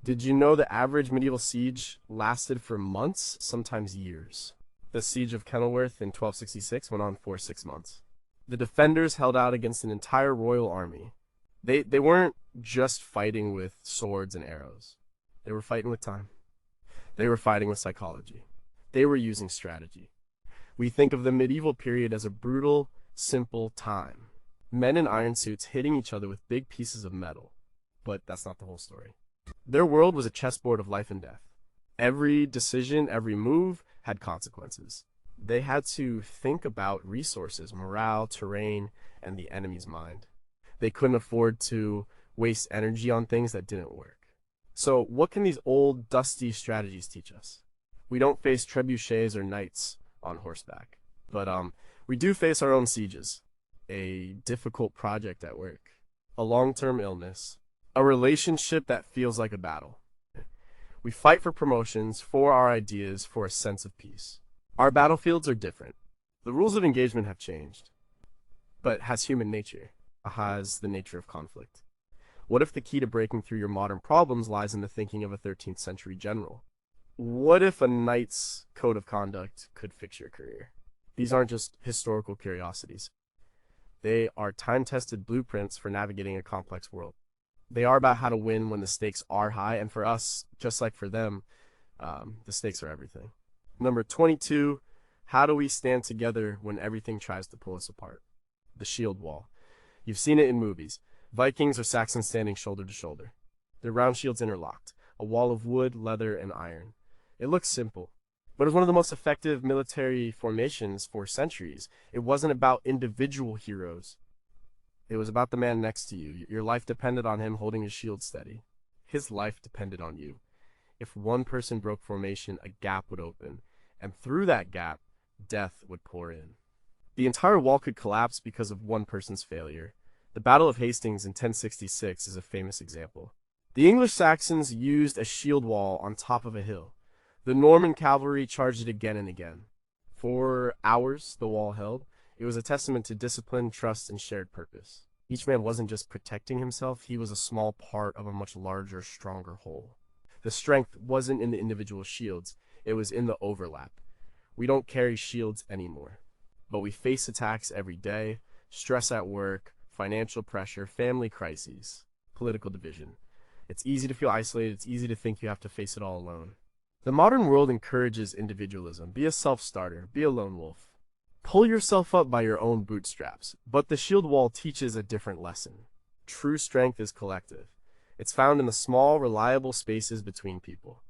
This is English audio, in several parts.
Did you know the average medieval siege lasted for months, sometimes years? The siege of Kenilworth in 1266 went on for 6 months. The defenders held out against an entire royal army. They weren't just fighting with swords and arrows. They were fighting with time. They were fighting with psychology. They were using strategy. We think of the medieval period as a brutal, simple time. Men in iron suits hitting each other with big pieces of metal. But that's not the whole story. Their world was a chessboard of life and death. Every decision, every move had consequences. They had to think about resources, morale, terrain, and the enemy's mind. They couldn't afford to waste energy on things that didn't work. So what can these old, dusty strategies teach us? We don't face trebuchets or knights on horseback, but we do face our own sieges, a difficult project at work, a long-term illness, a relationship that feels like a battle. We fight for promotions, for our ideas, for a sense of peace. Our battlefields are different. The rules of engagement have changed. But has human nature? Has the nature of conflict? What if the key to breaking through your modern problems lies in the thinking of a 13th century general? What if a knight's code of conduct could fix your career? These aren't just historical curiosities. They are time-tested blueprints for navigating a complex world. They are about how to win when the stakes are high, and for us, just like for them, the stakes are everything. Number 22, how do we stand together when everything tries to pull us apart? The shield wall. You've seen it in movies. Vikings or Saxons standing shoulder to shoulder. Their round shields interlocked, a wall of wood, leather, and iron. It looks simple, but it was one of the most effective military formations for centuries. It wasn't about individual heroes. It was about the man next to you. Your life depended on him holding his shield steady. His life depended on you. If one person broke formation, a gap would open, and through that gap, death would pour in. The entire wall could collapse because of one person's failure. The Battle of Hastings in 1066 is a famous example. The English Saxons used a shield wall on top of a hill. The Norman cavalry charged it again and again. For hours, the wall held. It was a testament to discipline, trust, and shared purpose. Each man wasn't just protecting himself, he was a small part of a much larger, stronger whole. The strength wasn't in the individual shields, it was in the overlap. We don't carry shields anymore, but we face attacks every day, stress at work, financial pressure, family crises, political division. It's easy to feel isolated, it's easy to think you have to face it all alone. The modern world encourages individualism. Be a self-starter, be a lone wolf. Pull yourself up by your own bootstraps, but the shield wall teaches a different lesson. True strength is collective. It's found in the small, reliable spaces between people.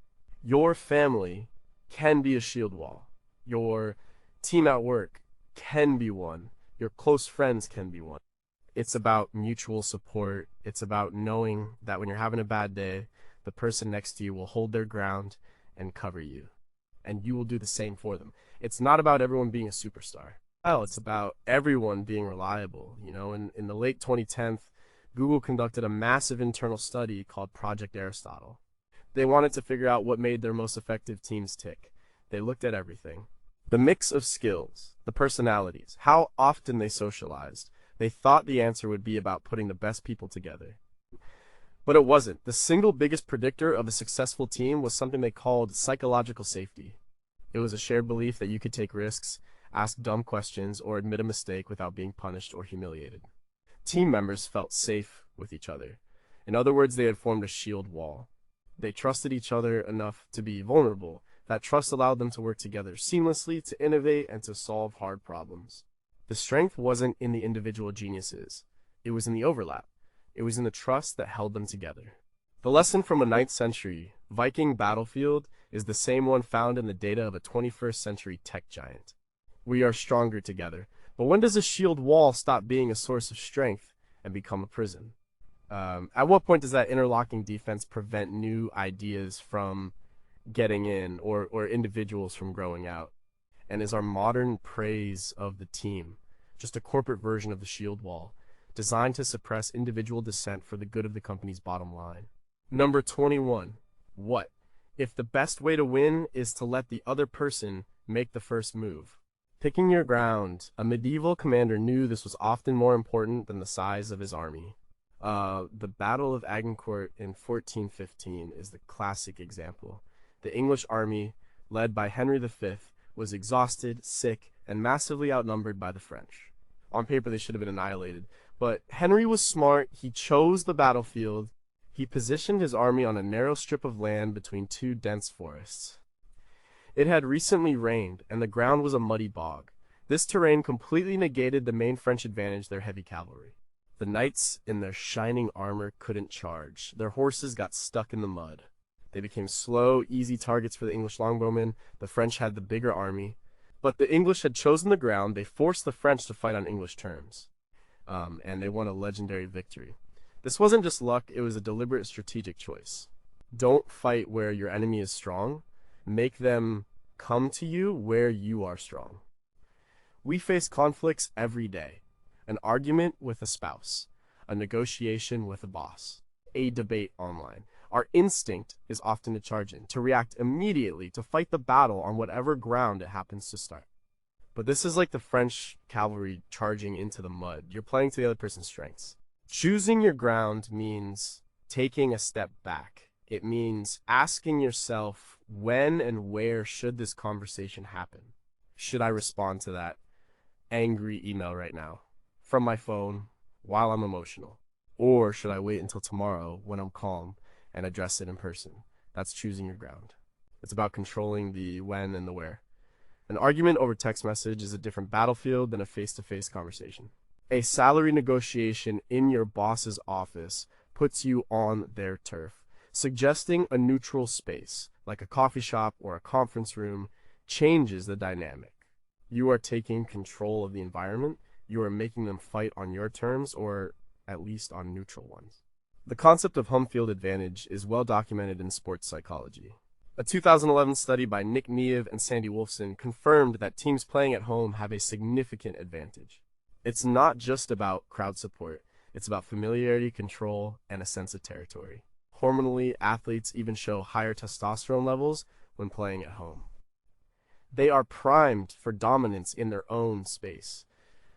Your family can be a shield wall. Your team at work can be one. Your close friends can be one. It's about mutual support. It's about knowing that when you're having a bad day, the person next to you will hold their ground and cover you. And you will do the same for them. It's not about everyone being a superstar. Well, it's about everyone being reliable. In the late 2010s, Google conducted a massive internal study called Project Aristotle. They wanted to figure out what made their most effective teams tick. They looked at everything. The mix of skills, the personalities, how often they socialized. They thought the answer would be about putting the best people together. But it wasn't. The single biggest predictor of a successful team was something they called psychological safety. It was a shared belief that you could take risks, ask dumb questions, or admit a mistake without being punished or humiliated. Team members felt safe with each other. In other words, they had formed a shield wall. They trusted each other enough to be vulnerable. That trust allowed them to work together seamlessly, to innovate, and to solve hard problems. The strength wasn't in the individual geniuses. It was in the overlap. It was in the trust that held them together. The lesson from a 9th century Viking battlefield is the same one found in the data of a 21st century tech giant. We are stronger together. But when does a shield wall stop being a source of strength and become a prison? At what point does that interlocking defense prevent new ideas from getting in or individuals from growing out? And is our modern praise of the team just a corporate version of the shield wall, designed to suppress individual dissent for the good of the company's bottom line? Number 21. What if the best way to win is to let the other person make the first move? Picking your ground. A medieval commander knew this was often more important than the size of his army. The Battle of Agincourt in 1415 is the classic example. The English army, led by Henry V, was exhausted, sick, and massively outnumbered by the French. On paper, they should have been annihilated. But Henry was smart. He chose the battlefield. He positioned his army on a narrow strip of land between two dense forests. It had recently rained, and the ground was a muddy bog. This terrain completely negated the main French advantage, their heavy cavalry. The knights, in their shining armor, couldn't charge. Their horses got stuck in the mud. They became slow, easy targets for the English longbowmen. The French had the bigger army. But the English had chosen the ground. They forced the French to fight on English terms. And they won a legendary victory. This wasn't just luck, it was a deliberate strategic choice. Don't fight where your enemy is strong. Make them come to you where you are strong. We face conflicts every day. An argument with a spouse, a negotiation with a boss, a debate online. Our instinct is often to charge in, to react immediately, to fight the battle on whatever ground it happens to start. But this is like the French cavalry charging into the mud. You're playing to the other person's strengths. Choosing your ground means taking a step back. It means asking yourself, when and where should this conversation happen? Should I respond to that angry email right now, from my phone, while I'm emotional? Or should I wait until tomorrow when I'm calm and address it in person? That's choosing your ground. It's about controlling the when and the where. An argument over text message is a different battlefield than a face-to-face conversation. A salary negotiation in your boss's office puts you on their turf. Suggesting a neutral space, like a coffee shop or a conference room, changes the dynamic. You are taking control of the environment. You are making them fight on your terms, or at least on neutral ones. The concept of home field advantage is well documented in sports psychology. A 2011 study by Nick Neve and Sandy Wolfson confirmed that teams playing at home have a significant advantage. It's not just about crowd support. It's about familiarity, control, and a sense of territory. Hormonally, athletes even show higher testosterone levels when playing at home. They are primed for dominance in their own space.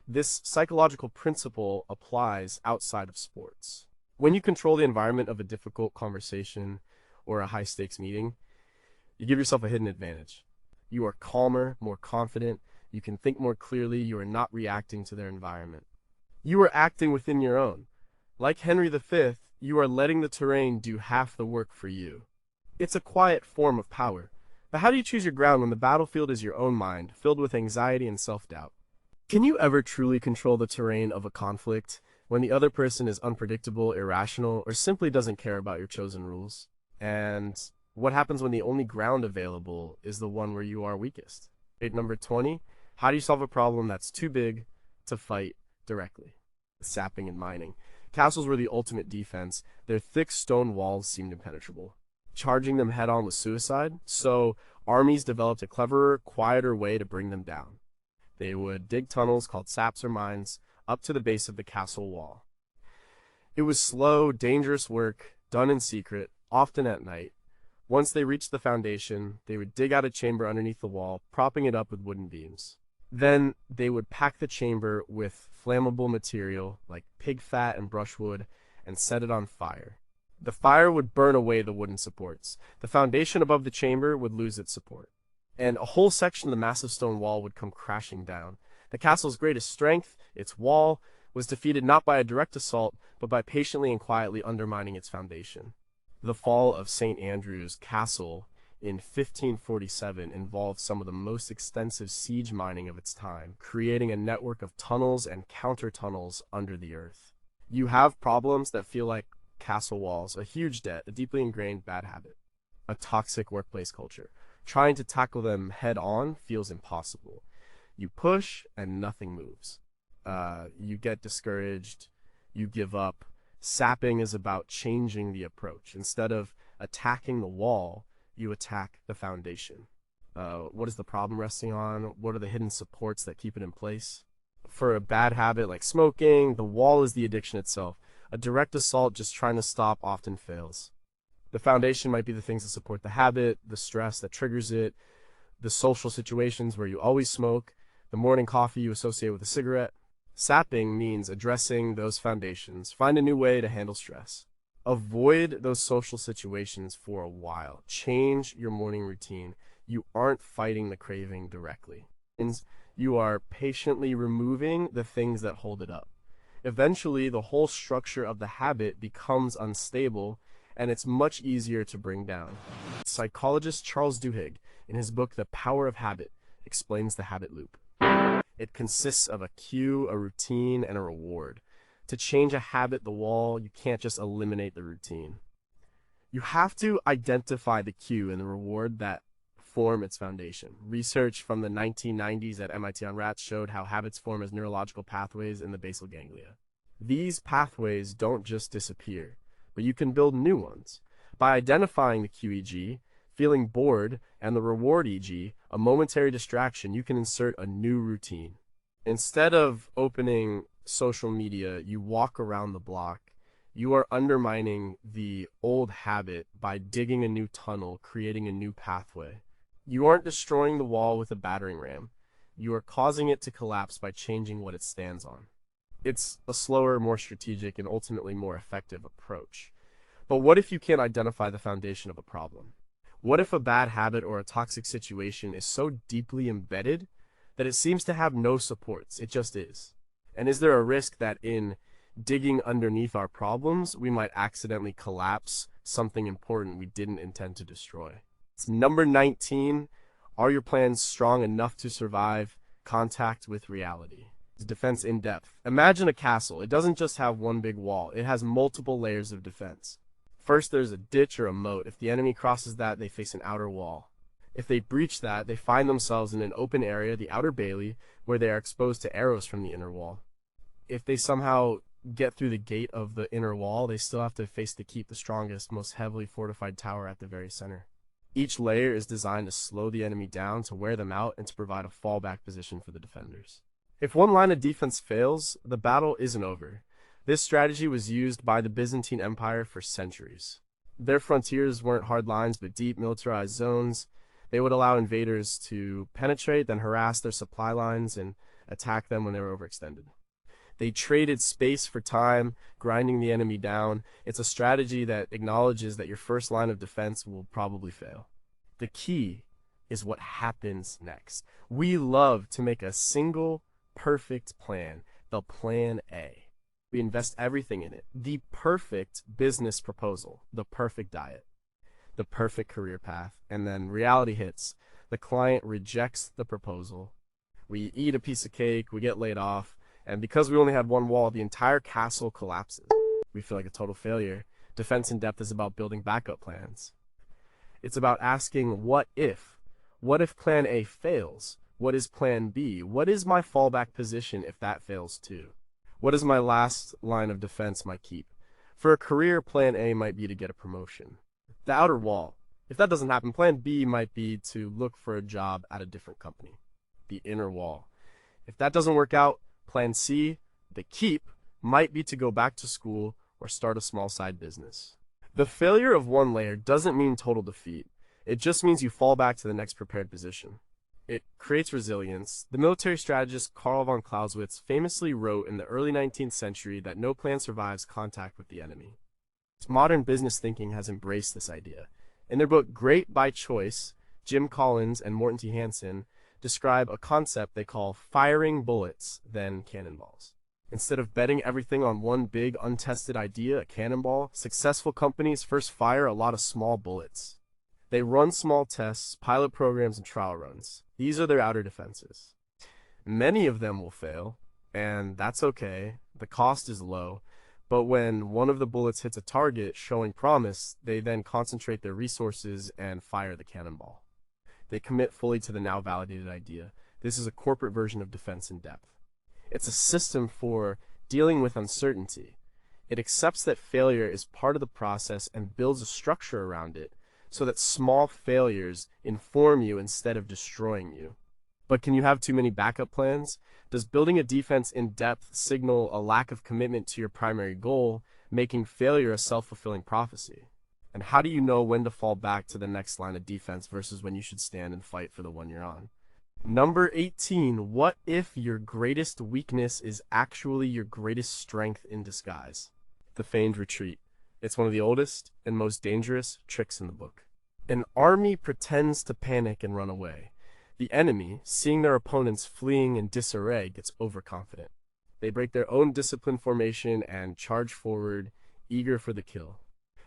This psychological principle applies outside of sports. When you control the environment of a difficult conversation or a high-stakes meeting, you give yourself a hidden advantage. You are calmer, more confident, you can think more clearly, you are not reacting to their environment. You are acting within your own. Like Henry V, you are letting the terrain do half the work for you. It's a quiet form of power. But how do you choose your ground when the battlefield is your own mind, filled with anxiety and self-doubt? Can you ever truly control the terrain of a conflict when the other person is unpredictable, irrational, or simply doesn't care about your chosen rules? And what happens when the only ground available is the one where you are weakest? Number 20, how do you solve a problem that's too big to fight directly? Sapping and mining. Castles were the ultimate defense. Their thick stone walls seemed impenetrable. Charging them head-on was suicide, so armies developed a cleverer, quieter way to bring them down. They would dig tunnels called saps or mines up to the base of the castle wall. It was slow, dangerous work, done in secret, often at night. Once they reached the foundation, they would dig out a chamber underneath the wall, propping it up with wooden beams. Then they would pack the chamber with flammable material like pig fat and brushwood and set it on fire. The fire would burn away the wooden supports. The foundation above the chamber would lose its support, and a whole section of the massive stone wall would come crashing down. The castle's greatest strength, its wall, was defeated not by a direct assault, but by patiently and quietly undermining its foundation. The fall of St. Andrew's Castle in 1547 involved some of the most extensive siege mining of its time, creating a network of tunnels and counter-tunnels under the earth. You have problems that feel like castle walls, a huge debt, a deeply ingrained bad habit, a toxic workplace culture. Trying to tackle them head-on feels impossible. You push and nothing moves. You get discouraged, you give up. Sapping is about changing the approach. Instead of attacking the wall, you attack the foundation. What is the problem resting on? What are the hidden supports that keep it in place? For a bad habit like smoking, the wall is the addiction itself. A direct assault just trying to stop often fails. The foundation might be the things that support the habit, the stress that triggers it, the social situations where you always smoke, the morning coffee you associate with a cigarette. Sapping means addressing those foundations. Find a new way to handle stress. Avoid those social situations for a while. Change your morning routine. You aren't fighting the craving directly. You are patiently removing the things that hold it up. Eventually, the whole structure of the habit becomes unstable, and it's much easier to bring down. Psychologist Charles Duhigg, in his book The Power of Habit, explains the habit loop. It consists of a cue, a routine, and a reward. To change a habit, the wall, you can't just eliminate the routine. You have to identify the cue and the reward that form its foundation. Research from the 1990s at MIT on rats showed how habits form as neurological pathways in the basal ganglia. These pathways don't just disappear, but you can build new ones. By identifying the cue, e.g., feeling bored, and the reward, e.g., a momentary distraction, you can insert a new routine. Instead of opening social media, you walk around the block. You are undermining the old habit by digging a new tunnel, creating a new pathway. You aren't destroying the wall with a battering ram. You are causing it to collapse by changing what it stands on. It's a slower, more strategic, and ultimately more effective approach. But what if you can't identify the foundation of a problem? What if a bad habit or a toxic situation is so deeply embedded that it seems to have no supports? It just is. And is there a risk that in digging underneath our problems, we might accidentally collapse something important we didn't intend to destroy? It's number 19. Are your plans strong enough to survive contact with reality? Defense in depth. Imagine a castle. It doesn't just have one big wall. It has multiple layers of defense. First, there's a ditch or a moat. If the enemy crosses that, they face an outer wall. If they breach that, they find themselves in an open area, the outer bailey, where they are exposed to arrows from the inner wall. If they somehow get through the gate of the inner wall, they still have to face the keep, the strongest, most heavily fortified tower at the very center. Each layer is designed to slow the enemy down, to wear them out, and to provide a fallback position for the defenders. If one line of defense fails, the battle isn't over. This strategy was used by the Byzantine Empire for centuries. Their frontiers weren't hard lines, but deep militarized zones. They would allow invaders to penetrate, then harass their supply lines and attack them when they were overextended. They traded space for time, grinding the enemy down. It's a strategy that acknowledges that your first line of defense will probably fail. The key is what happens next. We love to make a single perfect plan, the plan A. We invest everything in it. The perfect business proposal, the perfect diet, the perfect career path, and then reality hits. The client rejects the proposal. We eat a piece of cake, we get laid off, and because we only had one wall, the entire castle collapses. We feel like a total failure. Defense in depth is about building backup plans. It's about asking, what if? What if plan A fails? What is plan B? What is my fallback position if that fails too? What is my last line of defense, my keep? For a career, plan A might be to get a promotion. The outer wall. If that doesn't happen, plan B might be to look for a job at a different company. The inner wall. If that doesn't work out, plan C, the keep, might be to go back to school or start a small side business. The failure of one layer doesn't mean total defeat. It just means you fall back to the next prepared position. It creates resilience. The military strategist Karl von Clausewitz famously wrote in the early 19th century that no plan survives contact with the enemy. Modern business thinking has embraced this idea. In their book Great by Choice, Jim Collins and Morton T. Hansen describe a concept they call firing bullets than cannonballs. Instead of betting everything on one big untested idea, a cannonball, successful companies first fire a lot of small bullets. They run small tests, pilot programs, and trial runs. These are their outer defenses. Many of them will fail, and that's okay. The cost is low. But when one of the bullets hits a target showing promise, they then concentrate their resources and fire the cannonball. They commit fully to the now validated idea. This is a corporate version of defense in depth. It's a system for dealing with uncertainty. It accepts that failure is part of the process and builds a structure around it so that small failures inform you instead of destroying you. But can you have too many backup plans? Does building a defense in depth signal a lack of commitment to your primary goal, making failure a self-fulfilling prophecy? And how do you know when to fall back to the next line of defense versus when you should stand and fight for the one you're on? Number 18. What if your greatest weakness is actually your greatest strength in disguise? The feigned retreat. It's one of the oldest and most dangerous tricks in the book. An army pretends to panic and run away. The enemy, seeing their opponents fleeing in disarray, gets overconfident. They break their own disciplined formation and charge forward, eager for the kill.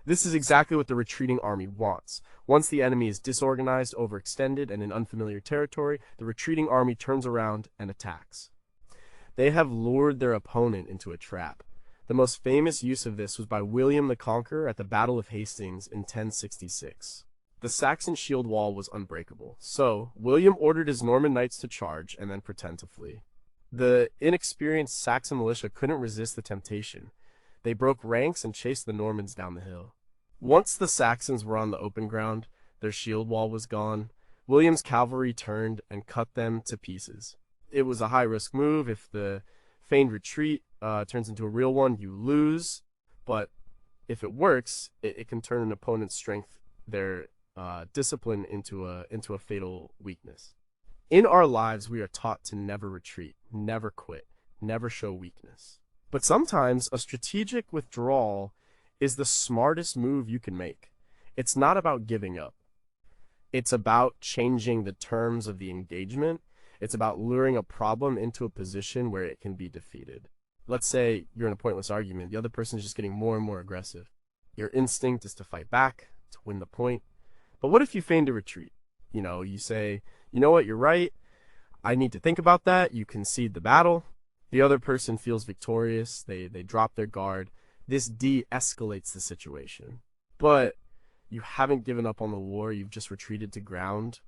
This is exactly what the retreating army wants. Once the enemy is disorganized, overextended, and in unfamiliar territory, the retreating army turns around and attacks. They have lured their opponent into a trap. The most famous use of this was by William the Conqueror at the Battle of Hastings in 1066. The Saxon shield wall was unbreakable, so William ordered his Norman knights to charge and then pretend to flee. The inexperienced Saxon militia couldn't resist the temptation. They broke ranks and chased the Normans down the hill. Once the Saxons were on the open ground, their shield wall was gone. William's cavalry turned and cut them to pieces. It was a high-risk move. If the feigned retreat turns into a real one, you lose. But if it works, it can turn an opponent's strength, their discipline, into a fatal weakness. In our lives, we are taught to never retreat, never quit, never show weakness. But sometimes a strategic withdrawal is the smartest move you can make. It's not about giving up. It's about changing the terms of the engagement. It's about luring a problem into a position where it can be defeated. Let's say you're in a pointless argument. The other person is just getting more and more aggressive. Your instinct is to fight back, to win the point. But what if you feign to retreat? You say, you know what, you're right. I need to think about that. You concede the battle. The other person feels victorious. They drop their guard. This de-escalates the situation. But you haven't given up on the war. You've just retreated to ground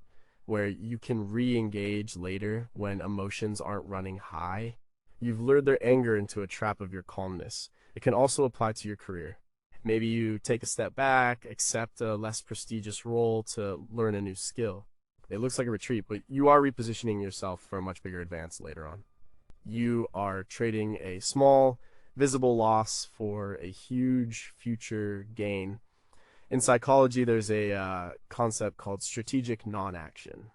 where you can re-engage later when emotions aren't running high. You've lured their anger into a trap of your calmness. It can also apply to your career. Maybe you take a step back, accept a less prestigious role to learn a new skill. It looks like a retreat, but you are repositioning yourself for a much bigger advance later on. You are trading a small, visible loss for a huge future gain. In psychology, there's a concept called strategic non-action.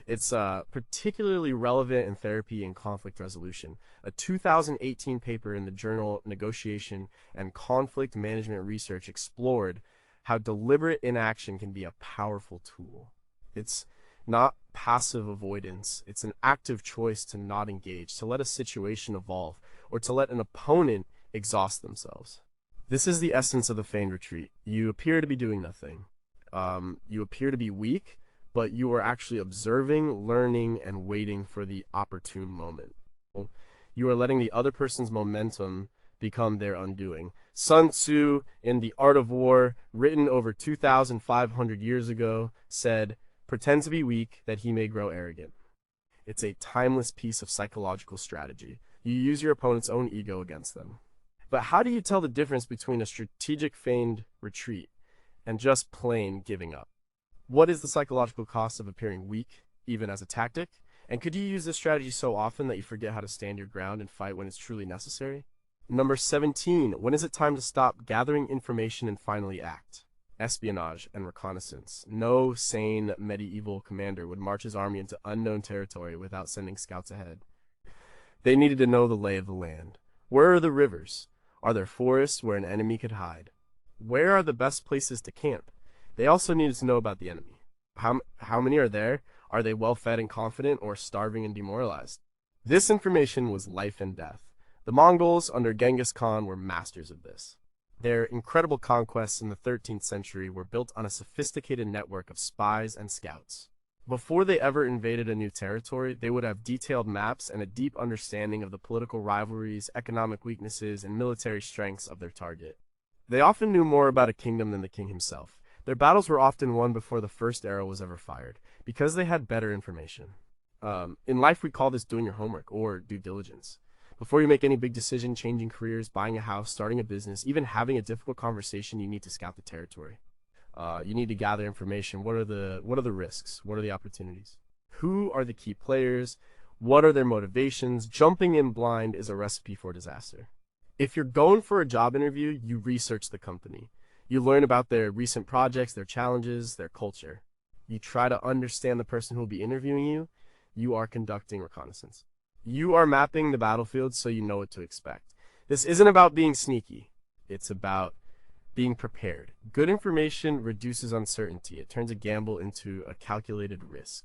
It's particularly relevant in therapy and conflict resolution. A 2018 paper in the journal Negotiation and Conflict Management Research explored how deliberate inaction can be a powerful tool. It's not passive avoidance. It's an active choice to not engage, to let a situation evolve, or to let an opponent exhaust themselves. This is the essence of the feigned retreat. You appear to be doing nothing. You appear to be weak, but you are actually observing, learning, and waiting for the opportune moment. You are letting the other person's momentum become their undoing. Sun Tzu, in The Art of War, written over 2,500 years ago, said, "Pretend to be weak, that he may grow arrogant." It's a timeless piece of psychological strategy. You use your opponent's own ego against them. But how do you tell the difference between a strategic feigned retreat and just plain giving up? What is the psychological cost of appearing weak, even as a tactic? And could you use this strategy so often that you forget how to stand your ground and fight when it's truly necessary? Number 17. When is it time to stop gathering information and finally act? Espionage and reconnaissance. No sane medieval commander would march his army into unknown territory without sending scouts ahead. They needed to know the lay of the land. Where are the rivers? Are there forests where an enemy could hide? Where are the best places to camp? They also needed to know about the enemy. How many are there? Are they well-fed and confident, or starving and demoralized? This information was life and death. The Mongols under Genghis Khan were masters of this. Their incredible conquests in the 13th century were built on a sophisticated network of spies and scouts. Before they ever invaded a new territory, they would have detailed maps and a deep understanding of the political rivalries, economic weaknesses, and military strengths of their target. They often knew more about a kingdom than the king himself. Their battles were often won before the first arrow was ever fired, because they had better information. In life, we call this doing your homework, or due diligence. Before you make any big decision, changing careers, buying a house, starting a business, even having a difficult conversation, you need to scout the territory. You need to gather information. What are the risks? What are the opportunities? Who are the key players? What are their motivations? Jumping in blind is a recipe for disaster. If you're going for a job interview, you research the company. You learn about their recent projects, their challenges, their culture. You try to understand the person who will be interviewing you. You are conducting reconnaissance. You are mapping the battlefield so you know what to expect. This isn't about being sneaky. It's about being prepared. Good information reduces uncertainty. It turns a gamble into a calculated risk.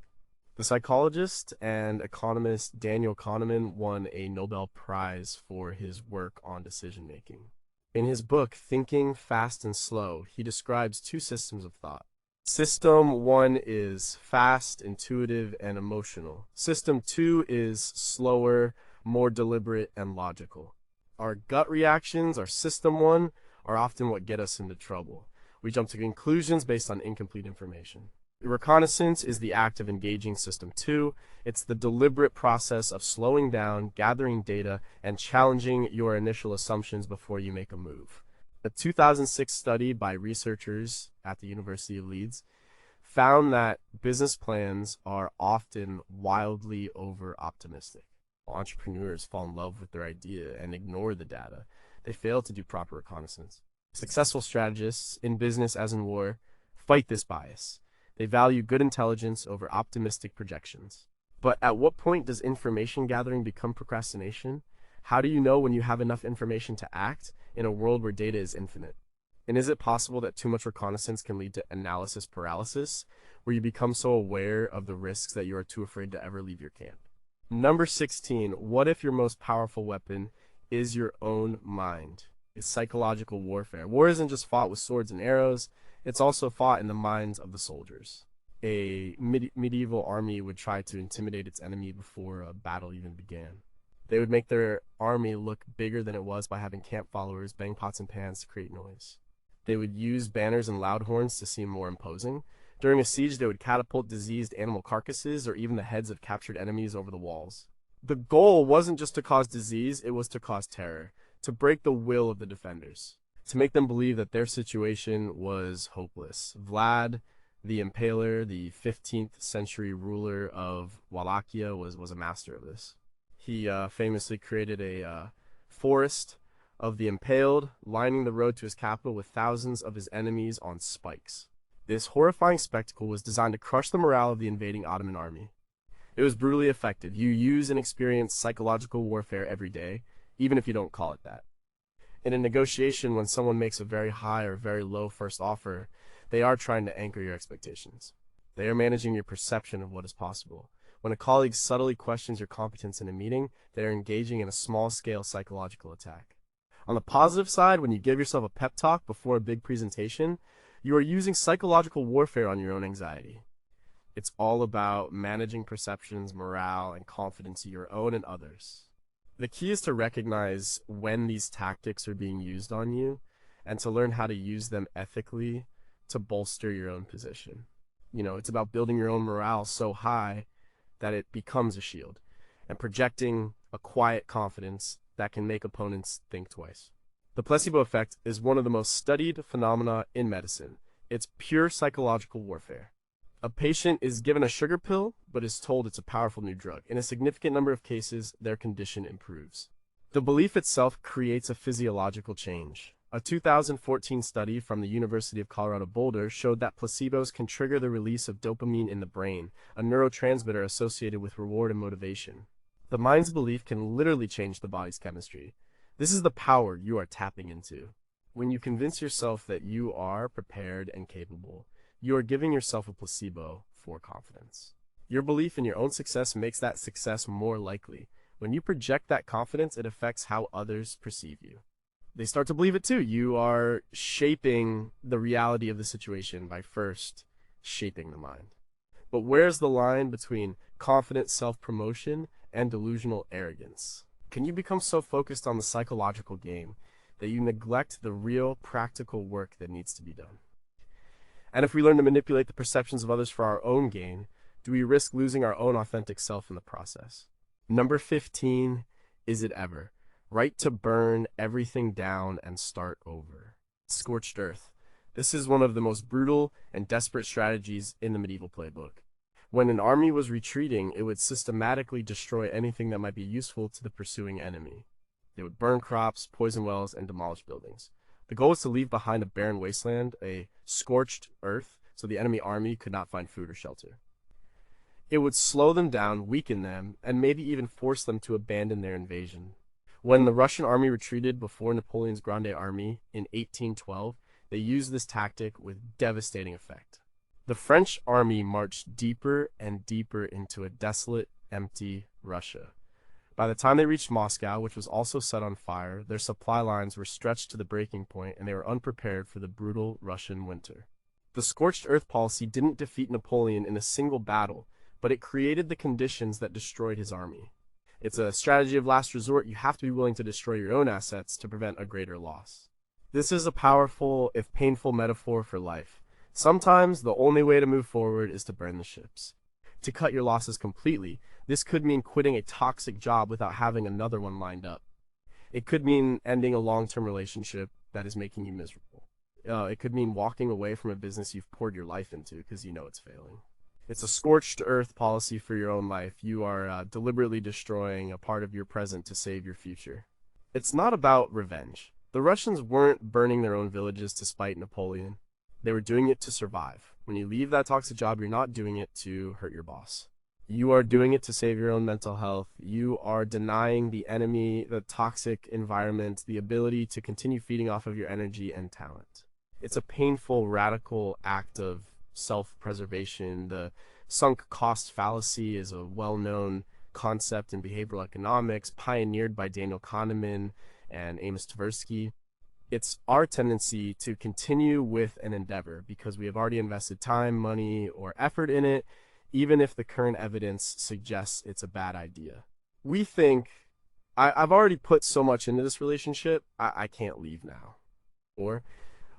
The psychologist and economist Daniel Kahneman won a Nobel Prize for his work on decision making. In his book, Thinking Fast and Slow, he describes two systems of thought. System 1 is fast, intuitive, and emotional. System 2 is slower, more deliberate, and logical. Our gut reactions, our System 1, are often what get us into trouble. We jump to conclusions based on incomplete information. Reconnaissance is the act of engaging System 2. It's the deliberate process of slowing down, gathering data, and challenging your initial assumptions before you make a move. A 2006 study by researchers at the University of Leeds found that business plans are often wildly over-optimistic. Entrepreneurs fall in love with their idea and ignore the data. They fail to do proper reconnaissance. Successful strategists, in business as in war, fight this bias. They value good intelligence over optimistic projections. But at what point does information gathering become procrastination? How do you know when you have enough information to act in a world where data is infinite? And is it possible that too much reconnaissance can lead to analysis paralysis, where you become so aware of the risks that you are too afraid to ever leave your camp? Number 16, what if your most powerful weapon is your own mind? It's psychological warfare. War isn't just fought with swords and arrows, it's also fought in the minds of the soldiers. A medieval army would try to intimidate its enemy before a battle even began. They would make their army look bigger than it was by having camp followers bang pots and pans to create noise. They would use banners and loud horns to seem more imposing. During a siege, they would catapult diseased animal carcasses or even the heads of captured enemies over the walls. The goal wasn't just to cause disease, it was to cause terror, to break the will of the defenders, to make them believe that their situation was hopeless. Vlad the Impaler, the 15th century ruler of Wallachia, was a master of this. He famously created a forest of the impaled, lining the road to his capital with thousands of his enemies on spikes. This horrifying spectacle was designed to crush the morale of the invading Ottoman army. It was brutally effective. You use and experience psychological warfare every day, even if you don't call it that. In a negotiation, when someone makes a very high or very low first offer, they are trying to anchor your expectations. They are managing your perception of what is possible. When a colleague subtly questions your competence in a meeting, they are engaging in a small-scale psychological attack. On the positive side, when you give yourself a pep talk before a big presentation, you are using psychological warfare on your own anxiety. It's all about managing perceptions, morale, and confidence in your own and others. The key is to recognize when these tactics are being used on you and to learn how to use them ethically to bolster your own position. It's about building your own morale so high that it becomes a shield and projecting a quiet confidence that can make opponents think twice. The placebo effect is one of the most studied phenomena in medicine. It's pure psychological warfare. A patient is given a sugar pill, but is told it's a powerful new drug. In a significant number of cases, their condition improves. The belief itself creates a physiological change. A 2014 study from the University of Colorado Boulder showed that placebos can trigger the release of dopamine in the brain, a neurotransmitter associated with reward and motivation. The mind's belief can literally change the body's chemistry. This is the power you are tapping into. When you convince yourself that you are prepared and capable, you are giving yourself a placebo for confidence. Your belief in your own success makes that success more likely. When you project that confidence, it affects how others perceive you. They start to believe it too. You are shaping the reality of the situation by first shaping the mind. But where's the line between confident self-promotion and delusional arrogance? Can you become so focused on the psychological game that you neglect the real practical work that needs to be done? And if we learn to manipulate the perceptions of others for our own gain, do we risk losing our own authentic self in the process? Number 15, is it ever? Right to burn everything down and start over. Scorched earth. This is one of the most brutal and desperate strategies in the medieval playbook. When an army was retreating, it would systematically destroy anything that might be useful to the pursuing enemy. They would burn crops, poison wells, and demolish buildings. The goal was to leave behind a barren wasteland, a scorched earth, so the enemy army could not find food or shelter. It would slow them down, weaken them, and maybe even force them to abandon their invasion. When the Russian army retreated before Napoleon's Grande Army in 1812, they used this tactic with devastating effect. The French army marched deeper and deeper into a desolate, empty Russia. By the time they reached Moscow, which was also set on fire, their supply lines were stretched to the breaking point and they were unprepared for the brutal Russian winter. The scorched earth policy didn't defeat Napoleon in a single battle, but it created the conditions that destroyed his army. It's a strategy of last resort. You have to be willing to destroy your own assets to prevent a greater loss. This is a powerful, if painful, metaphor for life. Sometimes the only way to move forward is to burn the ships. To cut your losses completely, this could mean quitting a toxic job without having another one lined up. It could mean ending a long-term relationship that is making you miserable. It could mean walking away from a business you've poured your life into because you know it's failing. It's a scorched earth policy for your own life. You are deliberately destroying a part of your present to save your future. It's not about revenge. The Russians weren't burning their own villages to spite Napoleon. They were doing it to survive. When you leave that toxic job, you're not doing it to hurt your boss. You are doing it to save your own mental health. You are denying the enemy, the toxic environment, the ability to continue feeding off of your energy and talent. It's a painful, radical act of self-preservation. The sunk cost fallacy is a well-known concept in behavioral economics, pioneered by Daniel Kahneman and Amos Tversky. It's our tendency to continue with an endeavor because we have already invested time, money, or effort in it, even if the current evidence suggests it's a bad idea. We think, I've already put so much into this relationship, I can't leave now. Or,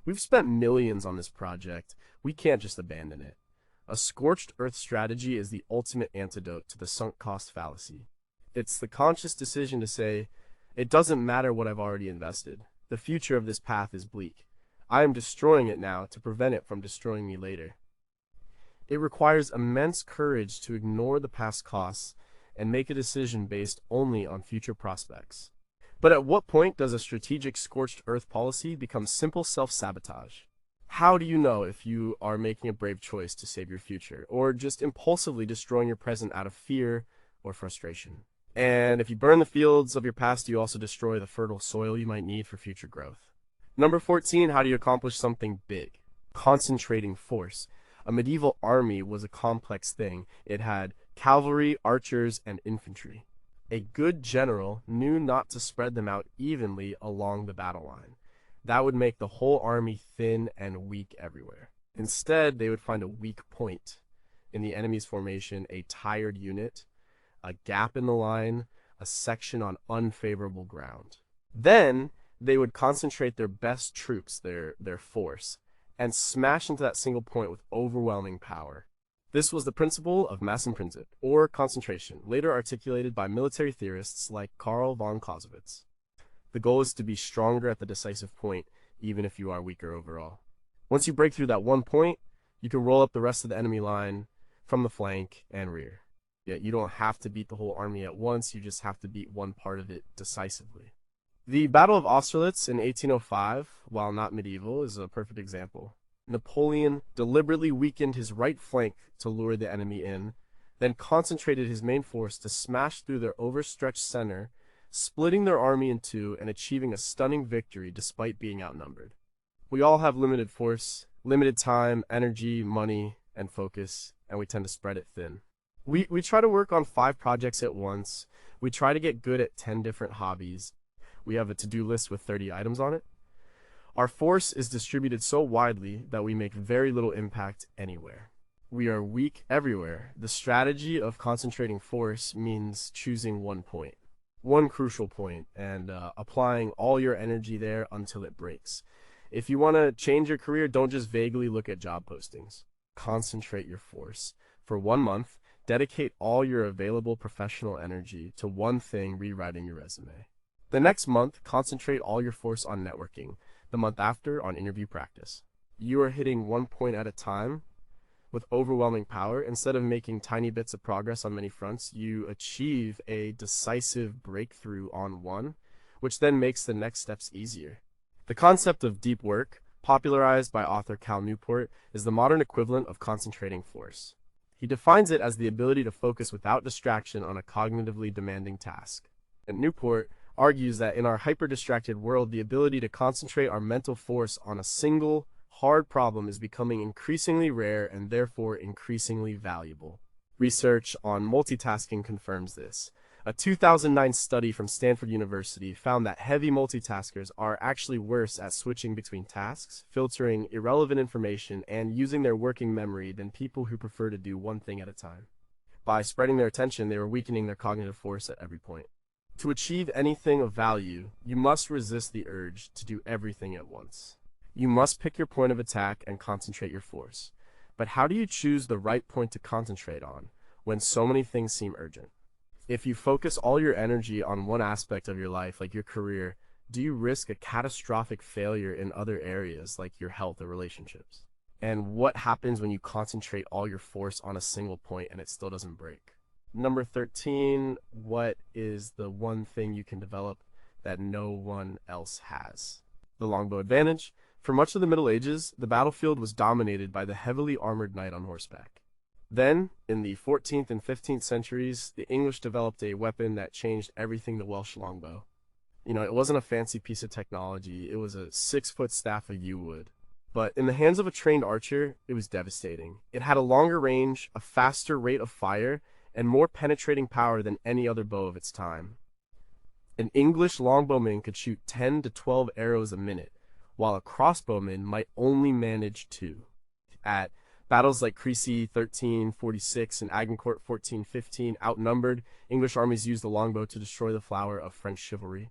we've spent millions on this project, we can't just abandon it. A scorched earth strategy is the ultimate antidote to the sunk cost fallacy. It's the conscious decision to say, it doesn't matter what I've already invested. The future of this path is bleak. I am destroying it now to prevent it from destroying me later. It requires immense courage to ignore the past costs and make a decision based only on future prospects. But at what point does a strategic scorched earth policy become simple self-sabotage? How do you know if you are making a brave choice to save your future, or just impulsively destroying your present out of fear or frustration? And if you burn the fields of your past, you also destroy the fertile soil you might need for future growth. Number 14, how do you accomplish something big? Concentrating force. A medieval army was a complex thing. It had cavalry, archers, and infantry. A good general knew not to spread them out evenly along the battle line. That would make the whole army thin and weak everywhere. Instead, they would find a weak point in the enemy's formation, a tired unit, a gap in the line, a section on unfavorable ground. Then they would concentrate their best troops, their force, and smash into that single point with overwhelming power. This was the principle of mass imprinted, or concentration, later articulated by military theorists like Karl von Clausewitz. The goal is to be stronger at the decisive point, even if you are weaker overall. Once you break through that one point, you can roll up the rest of the enemy line from the flank and rear. Yet you don't have to beat the whole army at once, you just have to beat one part of it decisively. The Battle of Austerlitz in 1805, while not medieval, is a perfect example. Napoleon deliberately weakened his right flank to lure the enemy in, then concentrated his main force to smash through their overstretched center, splitting their army in two and achieving a stunning victory despite being outnumbered. We all have limited force, limited time, energy, money, and focus, and we tend to spread it thin. We try to work on 5 projects at once. We try to get good at 10 different hobbies. We have a to-do list with 30 items on it. Our force is distributed so widely that we make very little impact anywhere. We are weak everywhere. The strategy of concentrating force means choosing one point, one crucial point, and applying all your energy there until it breaks. If you want to change your career, don't just vaguely look at job postings. Concentrate your force. For 1 month, dedicate all your available professional energy to one thing, rewriting your resume. The next month, concentrate all your force on networking. The month after, on interview practice. You are hitting one point at a time with overwhelming power. Instead of making tiny bits of progress on many fronts, you achieve a decisive breakthrough on one, which then makes the next steps easier. The concept of deep work, popularized by author Cal Newport, is the modern equivalent of concentrating force. He defines it as the ability to focus without distraction on a cognitively demanding task. And Newport argues that in our hyper-distracted world, the ability to concentrate our mental force on a single, hard problem is becoming increasingly rare and therefore increasingly valuable. Research on multitasking confirms this. A 2009 study from Stanford University found that heavy multitaskers are actually worse at switching between tasks, filtering irrelevant information, and using their working memory than people who prefer to do one thing at a time. By spreading their attention, they were weakening their cognitive force at every point. To achieve anything of value, you must resist the urge to do everything at once. You must pick your point of attack and concentrate your force. But how do you choose the right point to concentrate on when so many things seem urgent? If you focus all your energy on one aspect of your life, like your career, do you risk a catastrophic failure in other areas, like your health or relationships? And what happens when you concentrate all your force on a single point and it still doesn't break? Number 13, what is the one thing you can develop that no one else has? The longbow advantage. For much of the Middle Ages, the battlefield was dominated by the heavily armored knight on horseback. Then, in the 14th and 15th centuries, the English developed a weapon that changed everything: the Welsh longbow. It wasn't a fancy piece of technology, it was a 6-foot staff of yew wood. But in the hands of a trained archer, it was devastating. It had a longer range, a faster rate of fire, and more penetrating power than any other bow of its time. An English longbowman could shoot 10 to 12 arrows a minute, while a crossbowman might only manage 2. At battles like Crecy 1346 and Agincourt 1415, outnumbered, English armies used the longbow to destroy the flower of French chivalry.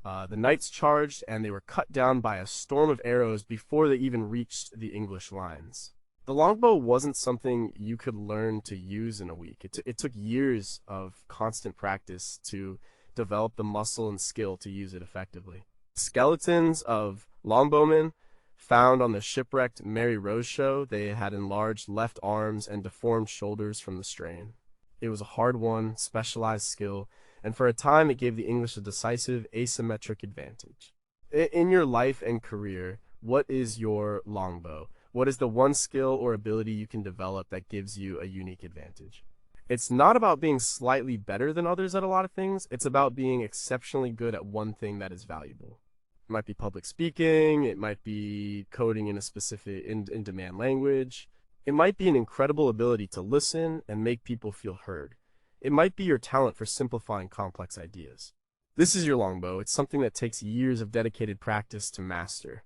The knights charged, and they were cut down by a storm of arrows before they even reached the English lines. The longbow wasn't something you could learn to use in a week. It took years of constant practice to develop the muscle and skill to use it effectively. Skeletons of longbowmen found on the shipwrecked Mary Rose show, they had enlarged left arms and deformed shoulders from the strain. It was a hard-won, specialized skill, and for a time it gave the English a decisive asymmetric advantage. In your life and career, what is your longbow? What is the one skill or ability you can develop that gives you a unique advantage? It's not about being slightly better than others at a lot of things, it's about being exceptionally good at one thing that is valuable. It might be public speaking, it might be coding in a specific in-demand language. It might be an incredible ability to listen and make people feel heard. It might be your talent for simplifying complex ideas. This is your longbow. It's something that takes years of dedicated practice to master.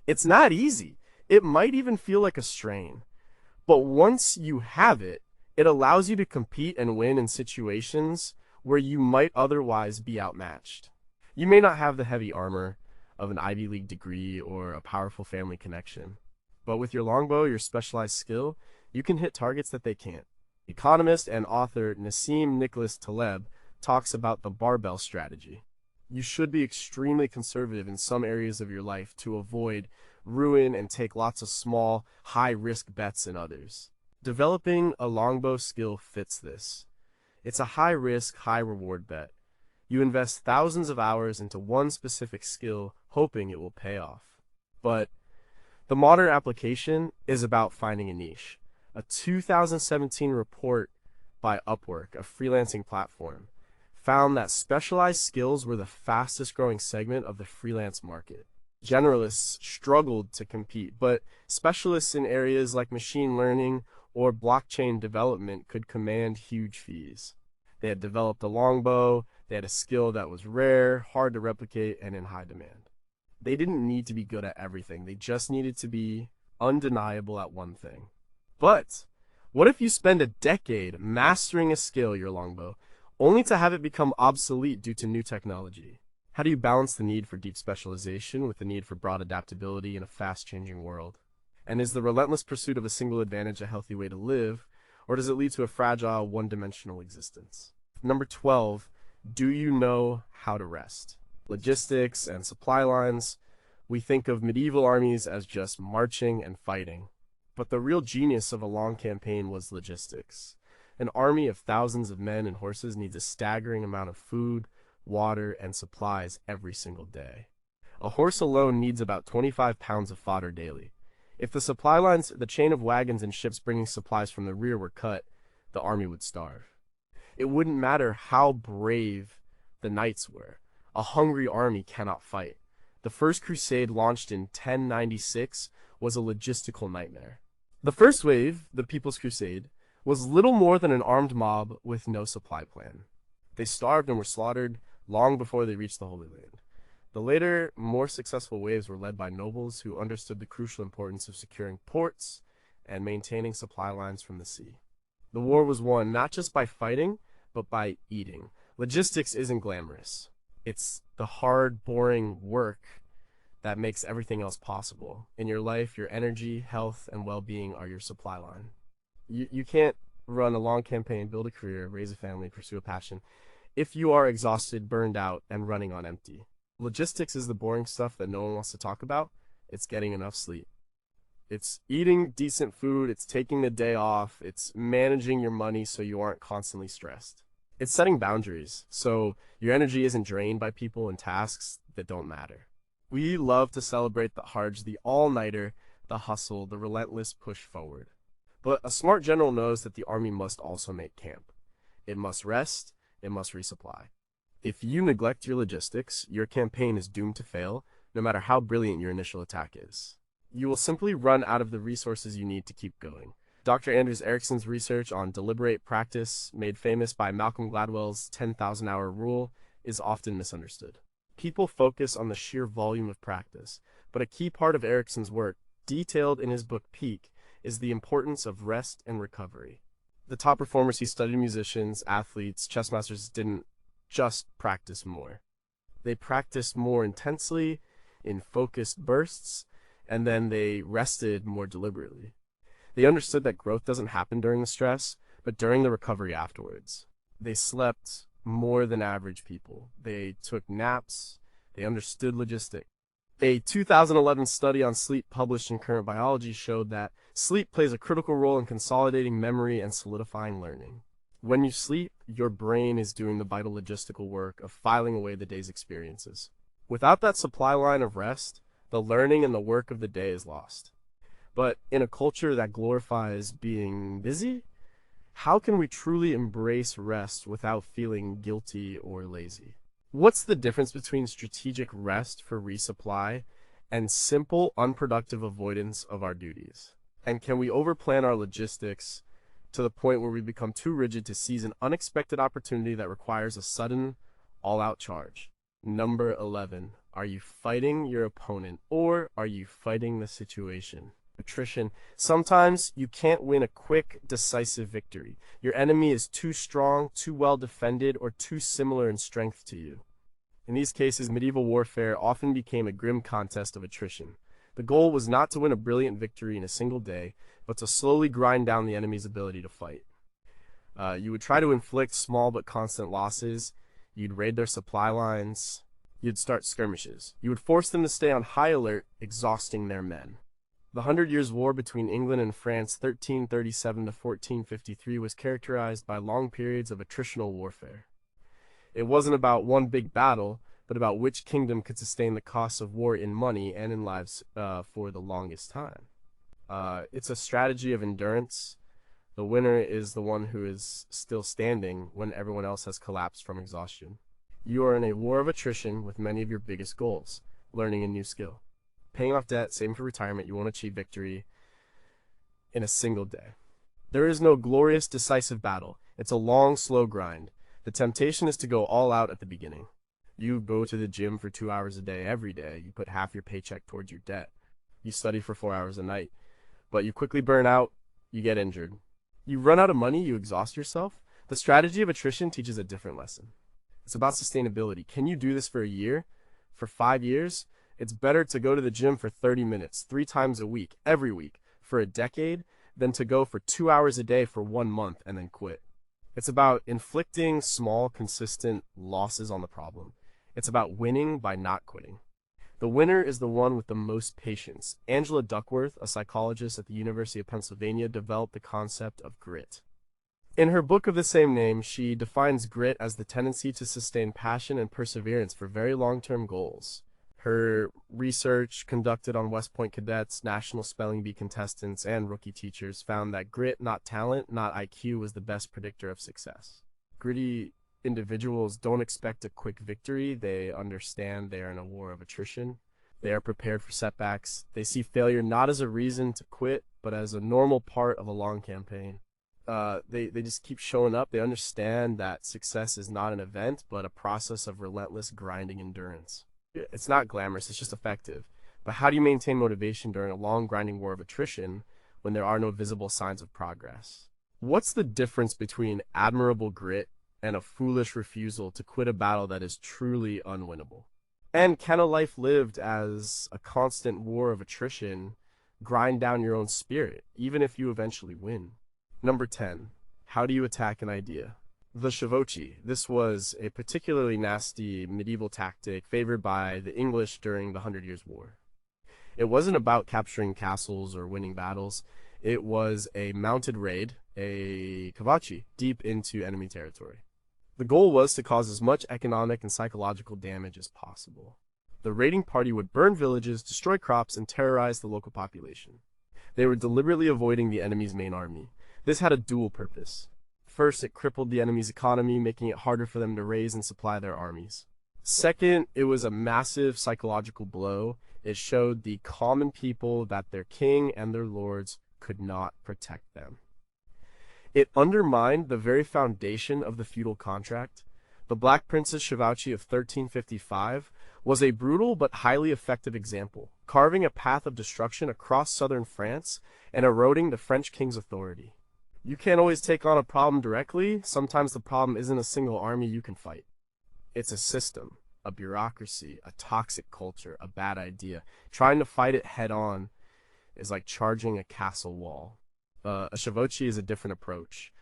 It's not easy. It might even feel like a strain. But once you have it, it allows you to compete and win in situations where you might otherwise be outmatched. You may not have the heavy armor of an Ivy League degree or a powerful family connection, but with your longbow, your specialized skill, you can hit targets that they can't. Economist and author Nassim Nicholas Taleb talks about the barbell strategy. You should be extremely conservative in some areas of your life to avoid ruin and take lots of small, high-risk bets in others. Developing a longbow skill fits this. It's a high-risk, high-reward bet. You invest thousands of hours into one specific skill, hoping it will pay off. But the modern application is about finding a niche. A 2017 report by Upwork, a freelancing platform, found that specialized skills were the fastest growing segment of the freelance market. Generalists struggled to compete, but specialists in areas like machine learning or blockchain development could command huge fees. They had developed a longbow, they had a skill that was rare, hard to replicate, and in high demand. They didn't need to be good at everything, they just needed to be undeniable at one thing. But what if you spend a decade mastering a skill, your longbow, only to have it become obsolete due to new technology? How do you balance the need for deep specialization with the need for broad adaptability in a fast-changing world? And is the relentless pursuit of a single advantage a healthy way to live, or does it lead to a fragile, one-dimensional existence? Number 12, do you know how to rest? Logistics and supply lines. We think of medieval armies as just marching and fighting. But the real genius of a long campaign was logistics. An army of thousands of men and horses needs a staggering amount of food, water, and supplies every single day. A horse alone needs about 25 pounds of fodder daily. If the supply lines, the chain of wagons and ships bringing supplies from the rear were cut, the army would starve. It wouldn't matter how brave the knights were. A hungry army cannot fight. The First Crusade, launched in 1096, was a logistical nightmare. The first wave, the People's Crusade, was little more than an armed mob with no supply plan. They starved and were slaughtered long before they reached the Holy Land. The later, more successful waves were led by nobles who understood the crucial importance of securing ports and maintaining supply lines from the sea. The war was won not just by fighting, but by eating. Logistics isn't glamorous. It's the hard, boring work that makes everything else possible. In your life, your energy, health, and well-being are your supply line. You can't run a long campaign, build a career, raise a family, pursue a passion, if you are exhausted, burned out, and running on empty. Logistics is the boring stuff that no one wants to talk about. It's getting enough sleep. It's eating decent food. It's taking the day off. It's managing your money so you aren't constantly stressed. It's setting boundaries so your energy isn't drained by people and tasks that don't matter. We love to celebrate the Harj, the all-nighter, the hustle, the relentless push forward. But a smart general knows that the army must also make camp. It must rest. It must resupply. If you neglect your logistics, your campaign is doomed to fail, no matter how brilliant your initial attack is. You will simply run out of the resources you need to keep going. Dr. Anders Ericsson's research on deliberate practice, made famous by Malcolm Gladwell's 10,000-hour rule, is often misunderstood. People focus on the sheer volume of practice, but a key part of Ericsson's work, detailed in his book Peak, is the importance of rest and recovery. The top performers he studied, musicians, athletes, chess masters, didn't just practice more. They practiced more intensely, in focused bursts, and then they rested more deliberately. They understood that growth doesn't happen during the stress, but during the recovery afterwards. They slept more than average people. They took naps. They understood logistics. A 2011 study on sleep published in Current Biology showed that sleep plays a critical role in consolidating memory and solidifying learning. When you sleep, your brain is doing the vital logistical work of filing away the day's experiences. Without that supply line of rest, the learning and the work of the day is lost. But in a culture that glorifies being busy, how can we truly embrace rest without feeling guilty or lazy? What's the difference between strategic rest for resupply and simple, unproductive avoidance of our duties? And can we overplan our logistics to the point where we become too rigid to seize an unexpected opportunity that requires a sudden, all-out charge? Number 11. Are you fighting your opponent, or are you fighting the situation? Attrition. Sometimes you can't win a quick, decisive victory. Your enemy is too strong, too well defended, or too similar in strength to you. In these cases, medieval warfare often became a grim contest of attrition. The goal was not to win a brilliant victory in a single day, but to slowly grind down the enemy's ability to fight. You would try to inflict small but constant losses. You'd raid their supply lines. You'd start skirmishes. You would force them to stay on high alert, exhausting their men. The 100 Years' War between England and France, 1337 to 1453, was characterized by long periods of attritional warfare. It wasn't about one big battle, but about which kingdom could sustain the costs of war in money and in lives for the longest time. It's a strategy of endurance. The winner is the one who is still standing when everyone else has collapsed from exhaustion. You are in a war of attrition with many of your biggest goals: learning a new skill, paying off debt, saving for retirement. You won't achieve victory in a single day. There is no glorious, decisive battle. It's a long, slow grind. The temptation is to go all out at the beginning. You go to the gym for 2 hours a day every day. You put half your paycheck towards your debt. You study for 4 hours a night. But you quickly burn out. You get injured. You run out of money. You exhaust yourself. The strategy of attrition teaches a different lesson. It's about sustainability. Can you do this for a year? For 5 years? It's better to go to the gym for 30 minutes, 3 times a week, every week, for a decade, than to go for 2 hours a day for 1 month and then quit. It's about inflicting small, consistent losses on the problem. It's about winning by not quitting. The winner is the one with the most patience. Angela Duckworth, a psychologist at the University of Pennsylvania, developed the concept of grit. In her book of the same name, she defines grit as the tendency to sustain passion and perseverance for very long-term goals. Her research conducted on West Point cadets, National Spelling Bee contestants, and rookie teachers found that grit, not talent, not IQ, was the best predictor of success. Gritty individuals don't expect a quick victory. They understand they are in a war of attrition. They are prepared for setbacks. They see failure not as a reason to quit, but as a normal part of a long campaign. They just keep showing up. They understand that success is not an event, but a process of relentless grinding endurance. It's not glamorous, it's just effective. But how do you maintain motivation during a long grinding war of attrition when there are no visible signs of progress? What's the difference between admirable grit and a foolish refusal to quit a battle that is truly unwinnable? And can a life lived as a constant war of attrition grind down your own spirit, even if you eventually win? Number 10. How do you attack an idea? The Shavochi. This was a particularly nasty medieval tactic favored by the English during the Hundred Years' War. It wasn't about capturing castles or winning battles. It was a mounted raid, a kavachi, deep into enemy territory. The goal was to cause as much economic and psychological damage as possible. The raiding party would burn villages, destroy crops, and terrorize the local population. They were deliberately avoiding the enemy's main army. This had a dual purpose. First, it crippled the enemy's economy, making it harder for them to raise and supply their armies. Second, it was a massive psychological blow. It showed the common people that their king and their lords could not protect them. It undermined the very foundation of the feudal contract. The Black Prince's Shavochi of 1355 was a brutal but highly effective example, carving a path of destruction across southern France and eroding the French king's authority. You can't always take on a problem directly. Sometimes the problem isn't a single army you can fight. It's a system, a bureaucracy, a toxic culture, a bad idea. Trying to fight it head on is like charging a castle wall. A Shavochi is a different approach.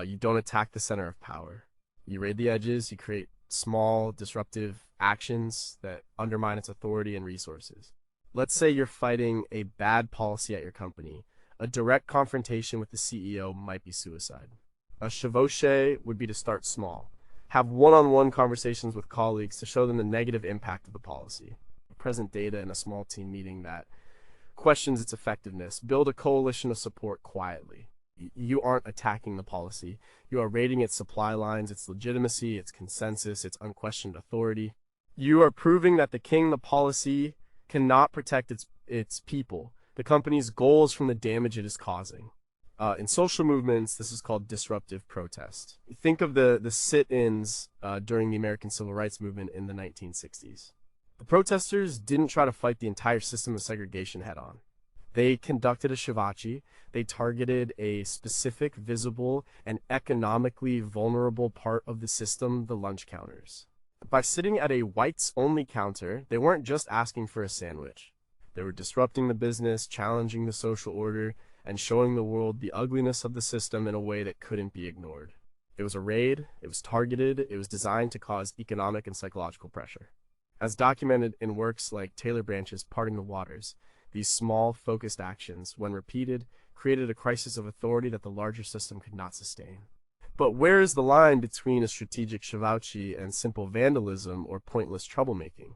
You don't attack the center of power. You raid the edges, you create small, disruptive actions that undermine its authority and resources. Let's say you're fighting a bad policy at your company. A direct confrontation with the CEO might be suicide. A chevauché would be to start small. Have one-on-one conversations with colleagues to show them the negative impact of the policy. Present data in a small team meeting that questions its effectiveness. Build a coalition of support quietly. You aren't attacking the policy. You are raiding its supply lines, its legitimacy, its consensus, its unquestioned authority. You are proving that the king, the policy, cannot protect its people. The company's goals from the damage it is causing. In social movements, this is called disruptive protest. Think of the sit-ins during the American Civil Rights Movement in the 1960s. The protesters didn't try to fight the entire system of segregation head-on. They conducted a Shavochi. They targeted a specific, visible, and economically vulnerable part of the system, the lunch counters. By sitting at a whites-only counter, they weren't just asking for a sandwich. They were disrupting the business, challenging the social order, and showing the world the ugliness of the system in a way that couldn't be ignored. It was a raid, it was targeted, it was designed to cause economic and psychological pressure. As documented in works like Taylor Branch's Parting the Waters, these small, focused actions, when repeated, created a crisis of authority that the larger system could not sustain. But where is the line between a strategic Shavochi and simple vandalism or pointless troublemaking?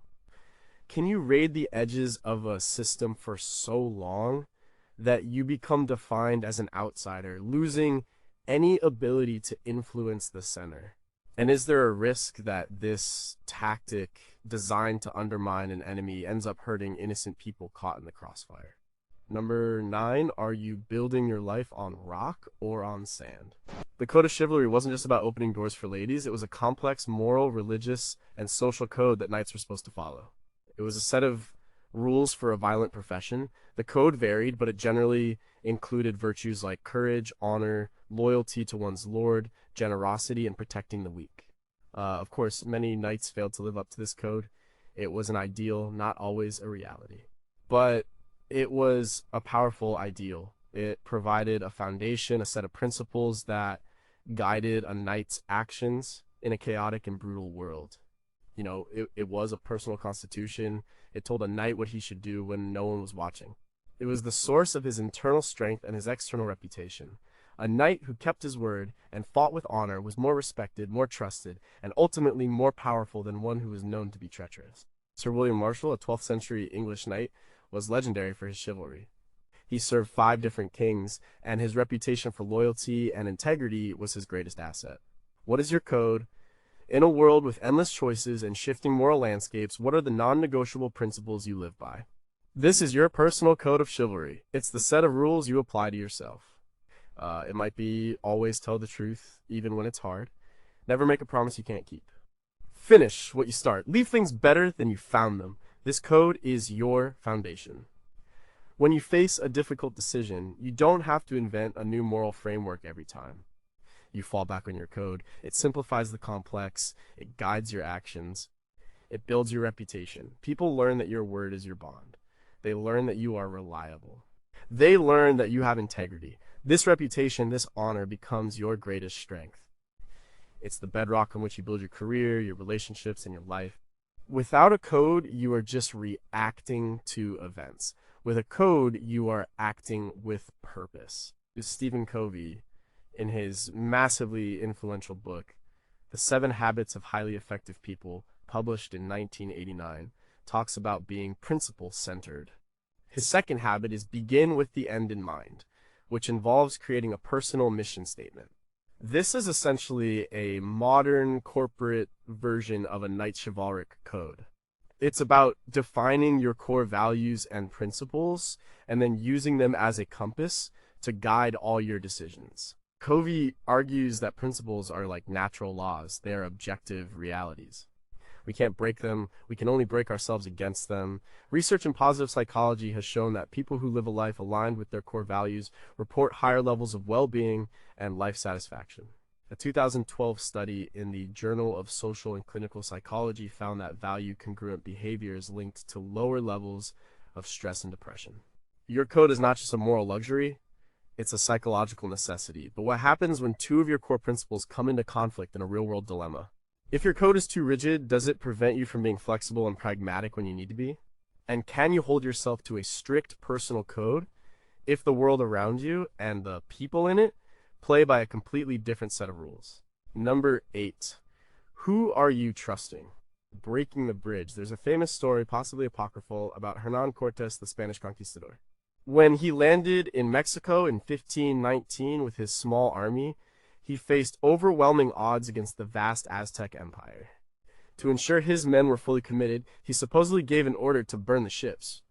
Can you raid the edges of a system for so long that you become defined as an outsider, losing any ability to influence the center? And is there a risk that this tactic designed to undermine an enemy ends up hurting innocent people caught in the crossfire? Number 9, are you building your life on rock or on sand? The Code of Chivalry wasn't just about opening doors for ladies, it was a complex moral, religious, and social code that knights were supposed to follow. It was a set of rules for a violent profession. The code varied, but it generally included virtues like courage, honor, loyalty to one's lord, generosity, and protecting the weak. Of course, many knights failed to live up to this code. It was an ideal, not always a reality. But it was a powerful ideal. It provided a foundation, a set of principles that guided a knight's actions in a chaotic and brutal world. You know, it was a personal constitution. It told a knight what he should do when no one was watching. It was the source of his internal strength and his external reputation. A knight who kept his word and fought with honor was more respected, more trusted, and ultimately more powerful than one who was known to be treacherous. Sir William Marshall, a 12th century English knight, was legendary for his chivalry. He served 5 different kings, and his reputation for loyalty and integrity was his greatest asset. What is your code? In a world with endless choices and shifting moral landscapes, what are the non-negotiable principles you live by? This is your personal code of chivalry. It's the set of rules you apply to yourself. It might be always tell the truth, even when it's hard. Never make a promise you can't keep. Finish what you start. Leave things better than you found them. This code is your foundation. When you face a difficult decision, you don't have to invent a new moral framework every time. You fall back on your code. It simplifies the complex. It guides your actions. It builds your reputation. People learn that your word is your bond. They learn that you are reliable. They learn that you have integrity. This reputation, this honor becomes your greatest strength. It's the bedrock on which you build your career, your relationships, and your life. Without a code, you are just reacting to events. With a code, you are acting with purpose. Stephen Covey, in his massively influential book, The 7 Habits of Highly Effective People, published in 1989, talks about being principle-centered. His second habit is begin with the end in mind, which involves creating a personal mission statement. This is essentially a modern corporate version of a knight chivalric code. It's about defining your core values and principles and then using them as a compass to guide all your decisions. Covey argues that principles are like natural laws. They are objective realities. We can't break them. We can only break ourselves against them. Research in positive psychology has shown that people who live a life aligned with their core values report higher levels of well-being and life satisfaction. A 2012 study in the Journal of Social and Clinical Psychology found that value-congruent behavior is linked to lower levels of stress and depression. Your code is not just a moral luxury, it's a psychological necessity. But what happens when 2 of your core principles come into conflict in a real-world dilemma? If your code is too rigid, does it prevent you from being flexible and pragmatic when you need to be? And can you hold yourself to a strict personal code if the world around you and the people in it play by a completely different set of rules? Number 8. Who are you trusting? Breaking the bridge. There's a famous story, possibly apocryphal, about Hernan Cortes, the Spanish conquistador. When he landed in Mexico in 1519 with his small army, he faced overwhelming odds against the vast Aztec Empire. To ensure his men were fully committed, he supposedly gave an order to burn the ships.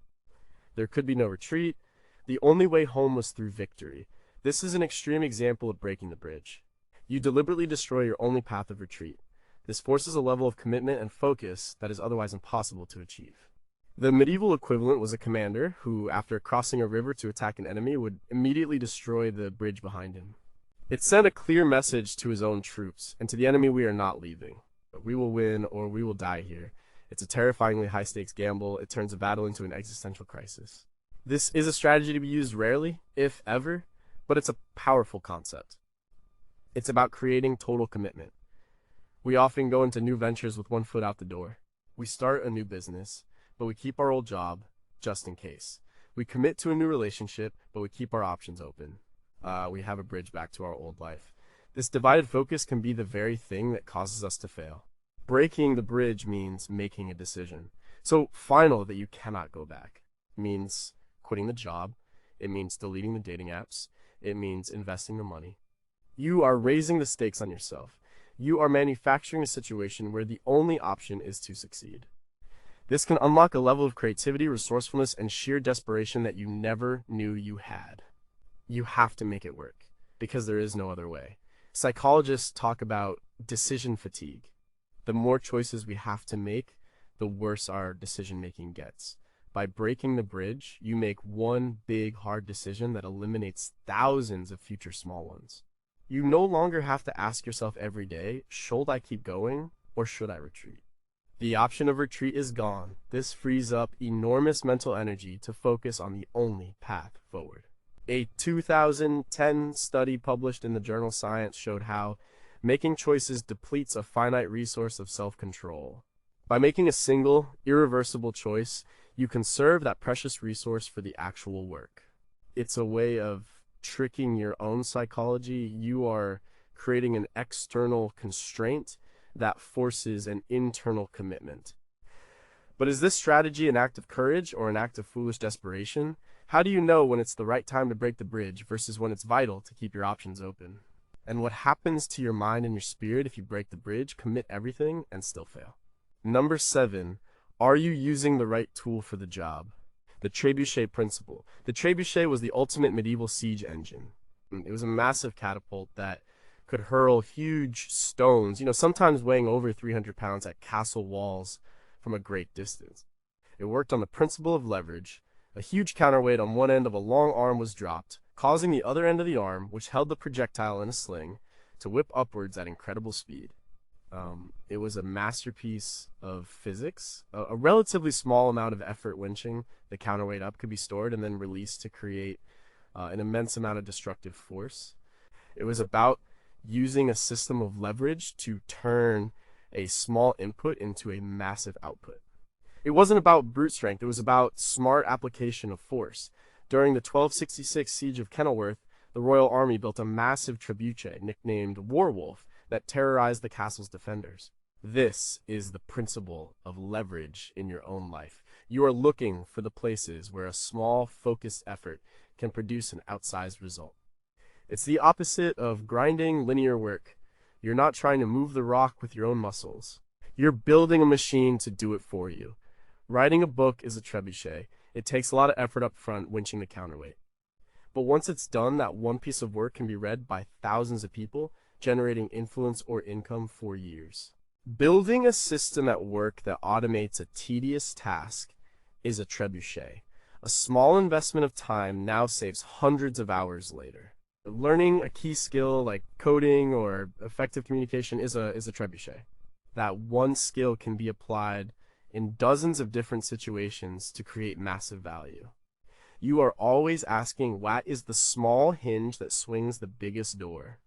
There could be no retreat. The only way home was through victory. This is an extreme example of breaking the bridge. You deliberately destroy your only path of retreat. This forces a level of commitment and focus that is otherwise impossible to achieve. The medieval equivalent was a commander who, after crossing a river to attack an enemy, would immediately destroy the bridge behind him. It sent a clear message to his own troops, and to the enemy: we are not leaving. We will win or we will die here. It's a terrifyingly high-stakes gamble. It turns a battle into an existential crisis. This is a strategy to be used rarely, if ever, but it's a powerful concept. It's about creating total commitment. We often go into new ventures with one foot out the door. We start a new business, but we keep our old job just in case. We commit to a new relationship, but we keep our options open. We have a bridge back to our old life. This divided focus can be the very thing that causes us to fail. Breaking the bridge means making a decision. So final that you cannot go back. It means quitting the job. It means deleting the dating apps. It means investing the money. You are raising the stakes on yourself. You are manufacturing a situation where the only option is to succeed. This can unlock a level of creativity, resourcefulness, and sheer desperation that you never knew you had. You have to make it work, because there is no other way. Psychologists talk about decision fatigue. The more choices we have to make, the worse our decision-making gets. By breaking the bridge, you make one big, hard decision that eliminates thousands of future small ones. You no longer have to ask yourself every day, should I keep going or should I retreat? The option of retreat is gone. This frees up enormous mental energy to focus on the only path forward. A 2010 study published in the journal Science showed how making choices depletes a finite resource of self-control. By making a single, irreversible choice, you conserve that precious resource for the actual work. It's a way of tricking your own psychology. You are creating an external constraint that forces an internal commitment. But is this strategy an act of courage or an act of foolish desperation? How do you know when it's the right time to break the bridge versus when it's vital to keep your options open? And what happens to your mind and your spirit if you break the bridge, commit everything, and still fail? Number 7, are you using the right tool for the job? The trebuchet principle. The trebuchet was the ultimate medieval siege engine. It was a massive catapult that could hurl huge stones, sometimes weighing over 300 pounds at castle walls from a great distance. It worked on the principle of leverage. A huge counterweight on one end of a long arm was dropped, causing the other end of the arm, which held the projectile in a sling, to whip upwards at incredible speed. It was a masterpiece of physics. A relatively small amount of effort winching the counterweight up could be stored and then released to create an immense amount of destructive force. It was about using a system of leverage to turn a small input into a massive output. It wasn't about brute strength, it was about smart application of force. During the 1266 siege of Kenilworth, the royal army built a massive trebuchet nicknamed Warwolf that terrorized the castle's defenders. This is the principle of leverage in your own life. You are looking for the places where a small, focused effort can produce an outsized result. It's the opposite of grinding linear work. You're not trying to move the rock with your own muscles. You're building a machine to do it for you. Writing a book is a trebuchet. It takes a lot of effort up front, winching the counterweight. But once it's done, that one piece of work can be read by thousands of people, generating influence or income for years. Building a system at work that automates a tedious task is a trebuchet. A small investment of time now saves hundreds of hours later. Learning a key skill like coding or effective communication is a trebuchet. That one skill can be applied in dozens of different situations to create massive value. You are always asking, what is the small hinge that swings the biggest door?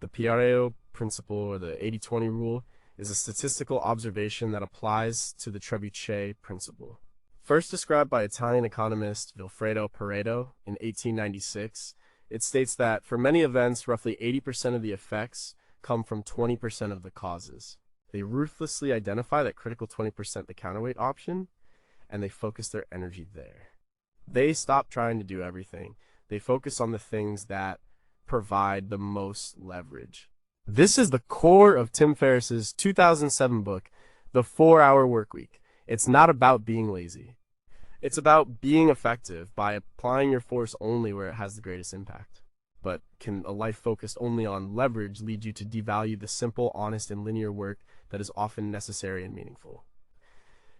The Pareto principle, or the 80-20 rule, is a statistical observation that applies to the trebuchet principle. First described by Italian economist Vilfredo Pareto in 1896, it states that for many events, roughly 80% of the effects come from 20% of the causes. They ruthlessly identify that critical 20%, the counterweight option, and they focus their energy there. They stop trying to do everything. They focus on the things that provide the most leverage. This is the core of Tim Ferriss's 2007 book, The 4-Hour Workweek. It's not about being lazy. It's about being effective by applying your force only where it has the greatest impact. But can a life focused only on leverage lead you to devalue the simple, honest, and linear work that is often necessary and meaningful?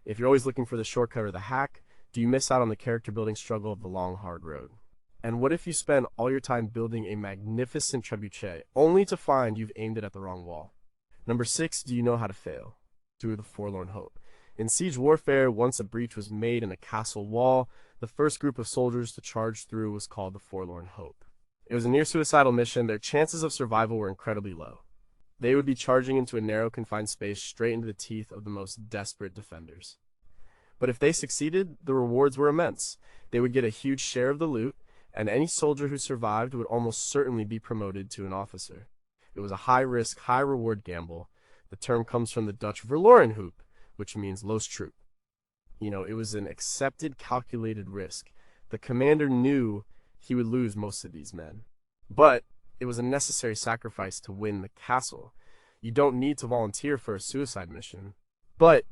If you're always looking for the shortcut or the hack, do you miss out on the character-building struggle of the long, hard road? And what if you spend all your time building a magnificent trebuchet, only to find you've aimed it at the wrong wall? Number 6, do you know how to fail? Through the forlorn hope. In siege warfare, once a breach was made in a castle wall, the first group of soldiers to charge through was called the forlorn hope. It was a near-suicidal mission. Their chances of survival were incredibly low. They would be charging into a narrow, confined space straight into the teeth of the most desperate defenders. But if they succeeded, the rewards were immense. They would get a huge share of the loot, and any soldier who survived would almost certainly be promoted to an officer. It was a high-risk, high-reward gamble. The term comes from the Dutch verloren hoop, which means los troop. It was an accepted, calculated risk. The commander knew he would lose most of these men. But it was a necessary sacrifice to win the castle. You don't need to volunteer for a suicide mission. But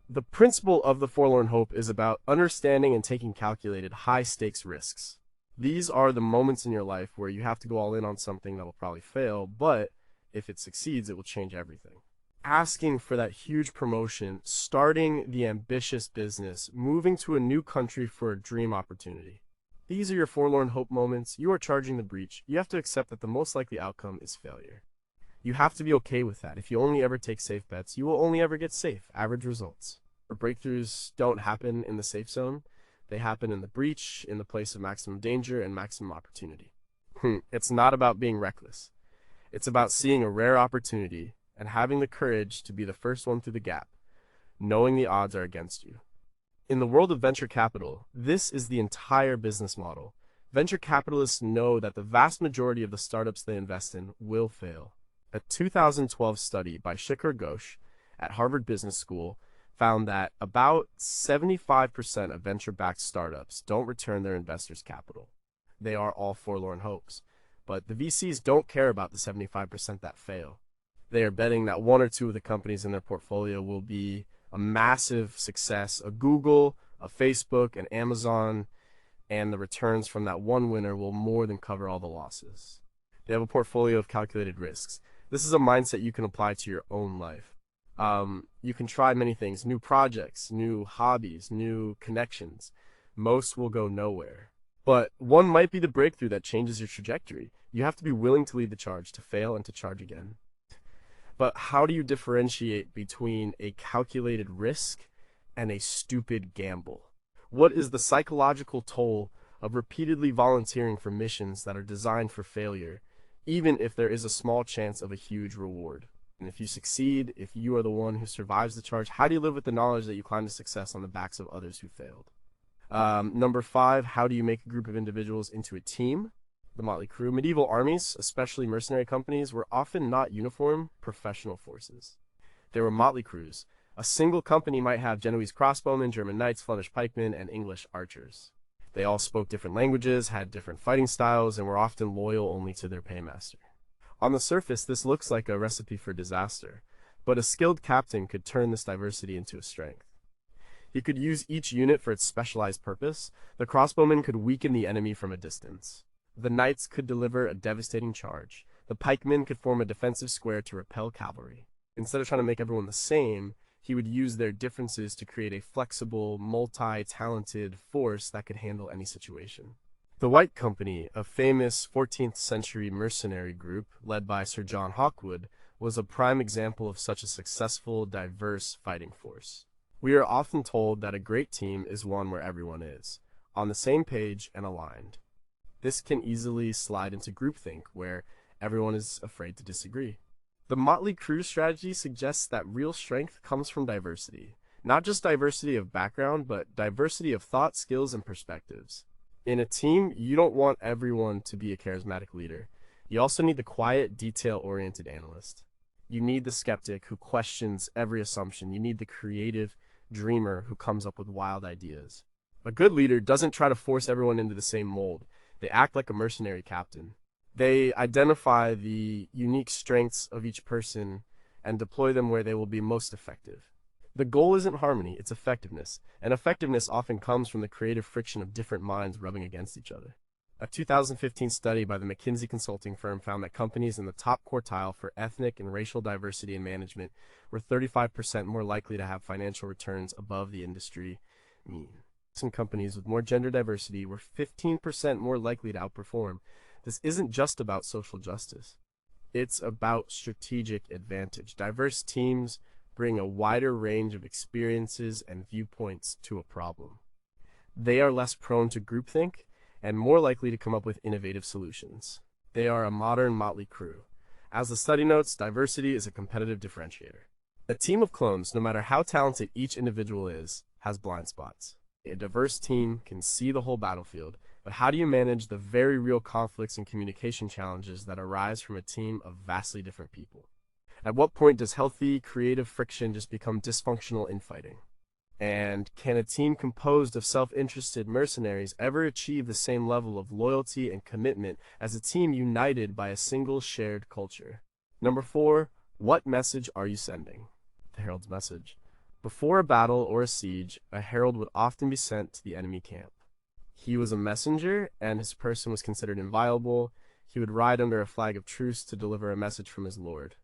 the principle of the forlorn hope is about understanding and taking calculated, high-stakes risks. These are the moments in your life where you have to go all in on something that will probably fail, but if it succeeds, it will change everything. Asking for that huge promotion, starting the ambitious business, moving to a new country for a dream opportunity. These are your forlorn hope moments. You are charging the breach. You have to accept that the most likely outcome is failure. You have to be okay with that. If you only ever take safe bets, you will only ever get safe, average results. Breakthroughs don't happen in the safe zone. They happen in the breach, in the place of maximum danger and maximum opportunity. It's not about being reckless. It's about seeing a rare opportunity and having the courage to be the first one through the gap, knowing the odds are against you. In the world of venture capital, this is the entire business model. Venture capitalists know that the vast majority of the startups they invest in will fail. A 2012 study by Shikhar Ghosh at Harvard Business School found that about 75% of venture-backed startups don't return their investors' capital. They are all forlorn hopes. But the VCs don't care about the 75% that fail. They are betting that one or two of the companies in their portfolio will be a massive success, a Google, a Facebook, an Amazon, and the returns from that one winner will more than cover all the losses. They have a portfolio of calculated risks. This is a mindset you can apply to your own life. You can try many things, new projects, new hobbies, new connections. Most will go nowhere. But one might be the breakthrough that changes your trajectory. You have to be willing to lead the charge, to fail, and to charge again. But how do you differentiate between a calculated risk and a stupid gamble? What is the psychological toll of repeatedly volunteering for missions that are designed for failure, even if there is a small chance of a huge reward? And if you succeed, if you are the one who survives the charge, how do you live with the knowledge that you climbed to success on the backs of others who failed? Number 5, how do you make a group of individuals into a team? The motley crew. Medieval armies, especially mercenary companies, were often not uniform, professional forces. They were motley crews. A single company might have Genoese crossbowmen, German knights, Flemish pikemen, and English archers. They all spoke different languages, had different fighting styles, and were often loyal only to their paymaster. On the surface, this looks like a recipe for disaster, but a skilled captain could turn this diversity into a strength. He could use each unit for its specialized purpose. The crossbowmen could weaken the enemy from a distance. The knights could deliver a devastating charge. The pikemen could form a defensive square to repel cavalry. Instead of trying to make everyone the same, he would use their differences to create a flexible, multi-talented force that could handle any situation. The White Company, a famous 14th century mercenary group led by Sir John Hawkwood, was a prime example of such a successful, diverse fighting force. We are often told that a great team is one where everyone is on the same page and aligned. This can easily slide into groupthink, where everyone is afraid to disagree. The motley crew strategy suggests that real strength comes from diversity. Not just diversity of background, but diversity of thought, skills, and perspectives. In a team, you don't want everyone to be a charismatic leader. You also need the quiet, detail-oriented analyst. You need the skeptic who questions every assumption. You need the creative dreamer who comes up with wild ideas. A good leader doesn't try to force everyone into the same mold. They act like a mercenary captain. They identify the unique strengths of each person and deploy them where they will be most effective. The goal isn't harmony, it's effectiveness. And effectiveness often comes from the creative friction of different minds rubbing against each other. A 2015 study by the McKinsey consulting firm found that companies in the top quartile for ethnic and racial diversity in management were 35% more likely to have financial returns above the industry mean. Some companies with more gender diversity were 15% more likely to outperform. This isn't just about social justice. It's about strategic advantage. Diverse teams bring a wider range of experiences and viewpoints to a problem. They are less prone to groupthink and more likely to come up with innovative solutions. They are a modern motley crew. As the study notes, diversity is a competitive differentiator. A team of clones, no matter how talented each individual is, has blind spots. A diverse team can see the whole battlefield, but how do you manage the very real conflicts and communication challenges that arise from a team of vastly different people? At what point does healthy, creative friction just become dysfunctional infighting? And can a team composed of self-interested mercenaries ever achieve the same level of loyalty and commitment as a team united by a single shared culture? Number 4, what message are you sending? The herald's message. Before a battle or a siege, a herald would often be sent to the enemy camp. He was a messenger, and his person was considered inviolable. He would ride under a flag of truce to deliver a message from his lord.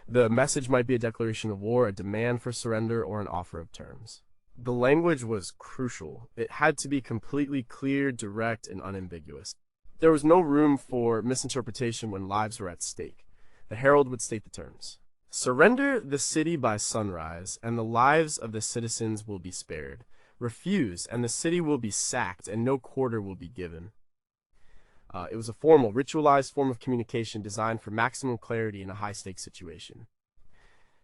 The message might be a declaration of war, a demand for surrender, or an offer of terms. The language was crucial. It had to be completely clear, direct, and unambiguous. There was no room for misinterpretation when lives were at stake. The herald would state the terms. Surrender the city by sunrise, and the lives of the citizens will be spared. Refuse, and the city will be sacked, and no quarter will be given. It was a formal, ritualized form of communication designed for maximum clarity in a high-stakes situation.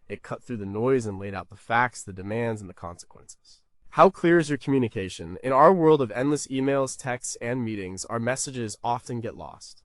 It cut through the noise and laid out the facts, the demands, and the consequences. How clear is your communication? In our world of endless emails, texts, and meetings, our messages often get lost.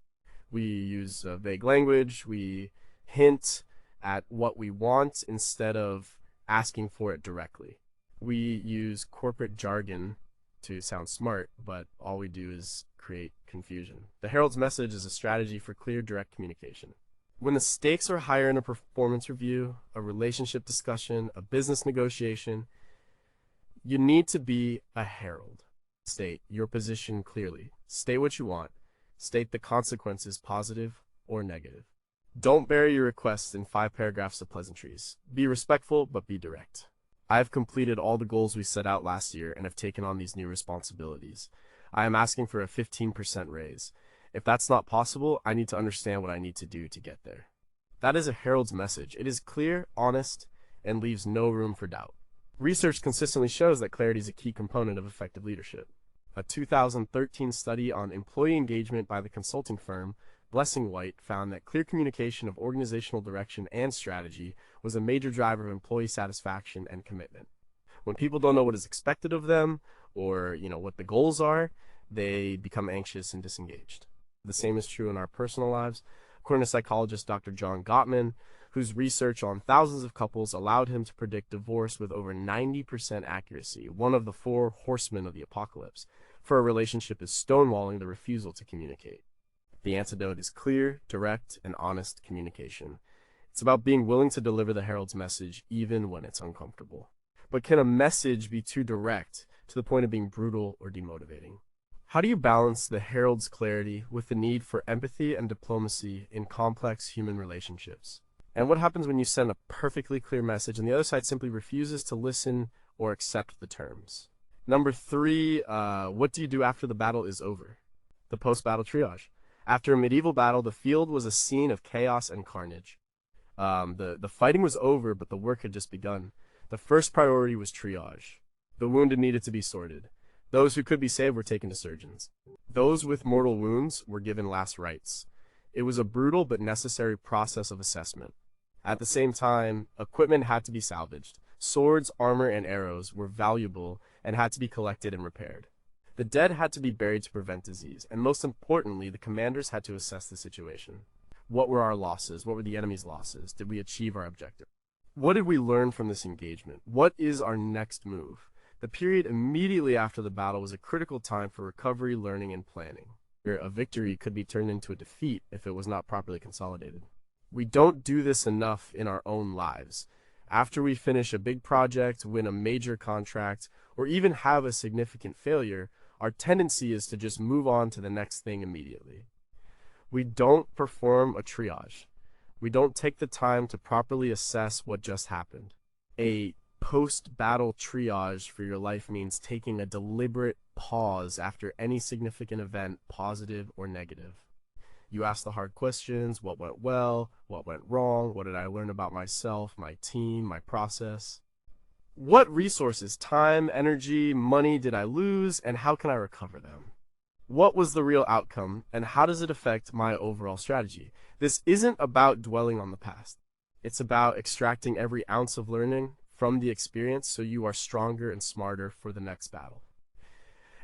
We use vague language, we hint at what we want instead of asking for it directly. We use corporate jargon to sound smart, but all we do is create confusion. The Herald's message is a strategy for clear, direct communication. When the stakes are higher in a performance review, a relationship discussion, a business negotiation, you need to be a herald. State your position clearly. State what you want. State the consequences, positive or negative. Don't bury your requests in 5 paragraphs of pleasantries. Be respectful, but be direct. I've completed all the goals we set out last year and have taken on these new responsibilities. I am asking for a 15% raise. If that's not possible, I need to understand what I need to do to get there. That is a herald's message. It is clear, honest, and leaves no room for doubt. Research consistently shows that clarity is a key component of effective leadership. A 2013 study on employee engagement by the consulting firm Blessing White found that clear communication of organizational direction and strategy was a major driver of employee satisfaction and commitment. When people don't know what is expected of them or, what the goals are, they become anxious and disengaged. The same is true in our personal lives. According to psychologist Dr. John Gottman, whose research on thousands of couples allowed him to predict divorce with over 90% accuracy, one of the 4 horsemen of the apocalypse for a relationship is stonewalling the refusal to communicate. The antidote is clear, direct, and honest communication. It's about being willing to deliver the herald's message even when it's uncomfortable. But can a message be too direct to the point of being brutal or demotivating? How do you balance the herald's clarity with the need for empathy and diplomacy in complex human relationships? And what happens when you send a perfectly clear message and the other side simply refuses to listen or accept the terms? Number 3, what do you do after the battle is over? The post-battle triage. After a medieval battle, the field was a scene of chaos and carnage. The fighting was over, but the work had just begun. The first priority was triage. The wounded needed to be sorted. Those who could be saved were taken to surgeons. Those with mortal wounds were given last rites. It was a brutal but necessary process of assessment. At the same time, equipment had to be salvaged. Swords, armor, and arrows were valuable and had to be collected and repaired. The dead had to be buried to prevent disease, and most importantly, the commanders had to assess the situation. What were our losses? What were the enemy's losses? Did we achieve our objective? What did we learn from this engagement? What is our next move? The period immediately after the battle was a critical time for recovery, learning, and planning. A victory could be turned into a defeat if it was not properly consolidated. We don't do this enough in our own lives. After we finish a big project, win a major contract, or even have a significant failure, our tendency is to just move on to the next thing immediately. We don't perform a triage. We don't take the time to properly assess what just happened. A post-battle triage for your life means taking a deliberate pause after any significant event, positive or negative. You ask the hard questions: what went well, what went wrong, what did I learn about myself, my team, my process? What resources, time, energy, money did I lose, and how can I recover them? What was the real outcome, and how does it affect my overall strategy? This isn't about dwelling on the past. It's about extracting every ounce of learning from the experience so you are stronger and smarter for the next battle.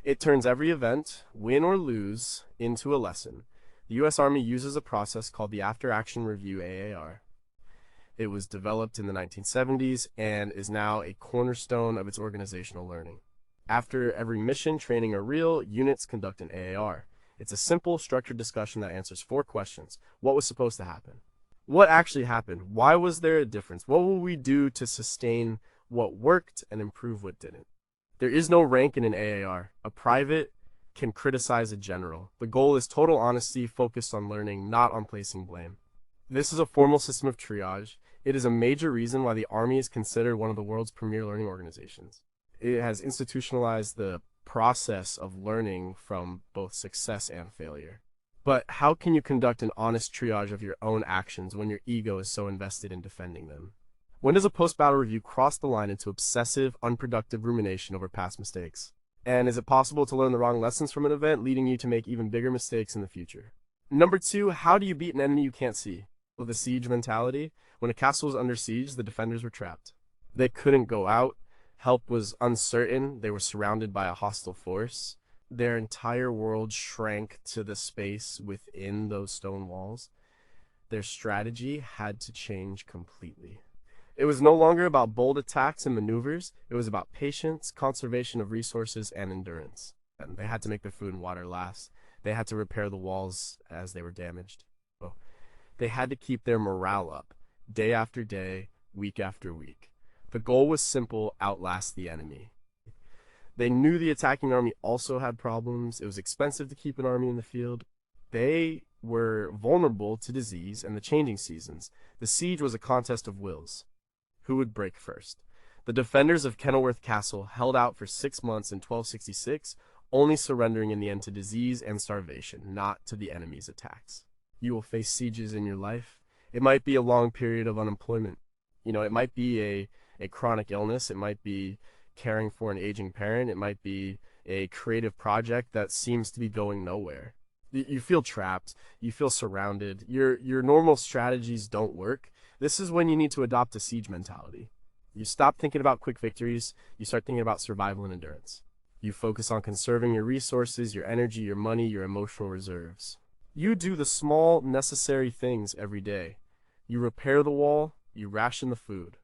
It turns every event, win or lose, into a lesson. The U.S. Army uses a process called the After Action Review AAR. It was developed in the 1970s and is now a cornerstone of its organizational learning. After every mission, training, or reel, units conduct an AAR. It's a simple, structured discussion that answers 4 questions. What was supposed to happen? What actually happened? Why was there a difference? What will we do to sustain what worked and improve what didn't? There is no rank in an AAR. A private can criticize a general. The goal is total honesty, focused on learning, not on placing blame. This is a formal system of triage. It is a major reason why the Army is considered one of the world's premier learning organizations. It has institutionalized the process of learning from both success and failure. But how can you conduct an honest triage of your own actions when your ego is so invested in defending them? When does a post-battle review cross the line into obsessive, unproductive rumination over past mistakes? And is it possible to learn the wrong lessons from an event, leading you to make even bigger mistakes in the future? Number 2, how do you beat an enemy you can't see? With the siege mentality, when a castle was under siege, the defenders were trapped. They couldn't go out. Help was uncertain. They were surrounded by a hostile force. Their entire world shrank to the space within those stone walls. Their strategy had to change completely. It was no longer about bold attacks and maneuvers. It was about patience, conservation of resources, and endurance. And they had to make their food and water last. They had to repair the walls as they were damaged. So they had to keep their morale up, day after day, week after week. The goal was simple: outlast the enemy. They knew the attacking army also had problems. It was expensive to keep an army in the field. They were vulnerable to disease and the changing seasons. The siege was a contest of wills. Who would break first? The defenders of Kenilworth Castle held out for 6 months in 1266, only surrendering in the end to disease and starvation, not to the enemy's attacks. You will face sieges in your life. It might be a long period of unemployment. It might be a chronic illness. It might be caring for an aging parent. It might be a creative project that seems to be going nowhere. You feel trapped. You feel surrounded. Your normal strategies don't work. This is when you need to adopt a siege mentality. You stop thinking about quick victories. You start thinking about survival and endurance. You focus on conserving your resources, your energy, your money, your emotional reserves. You do the small, necessary things every day. You repair the wall. You ration the food.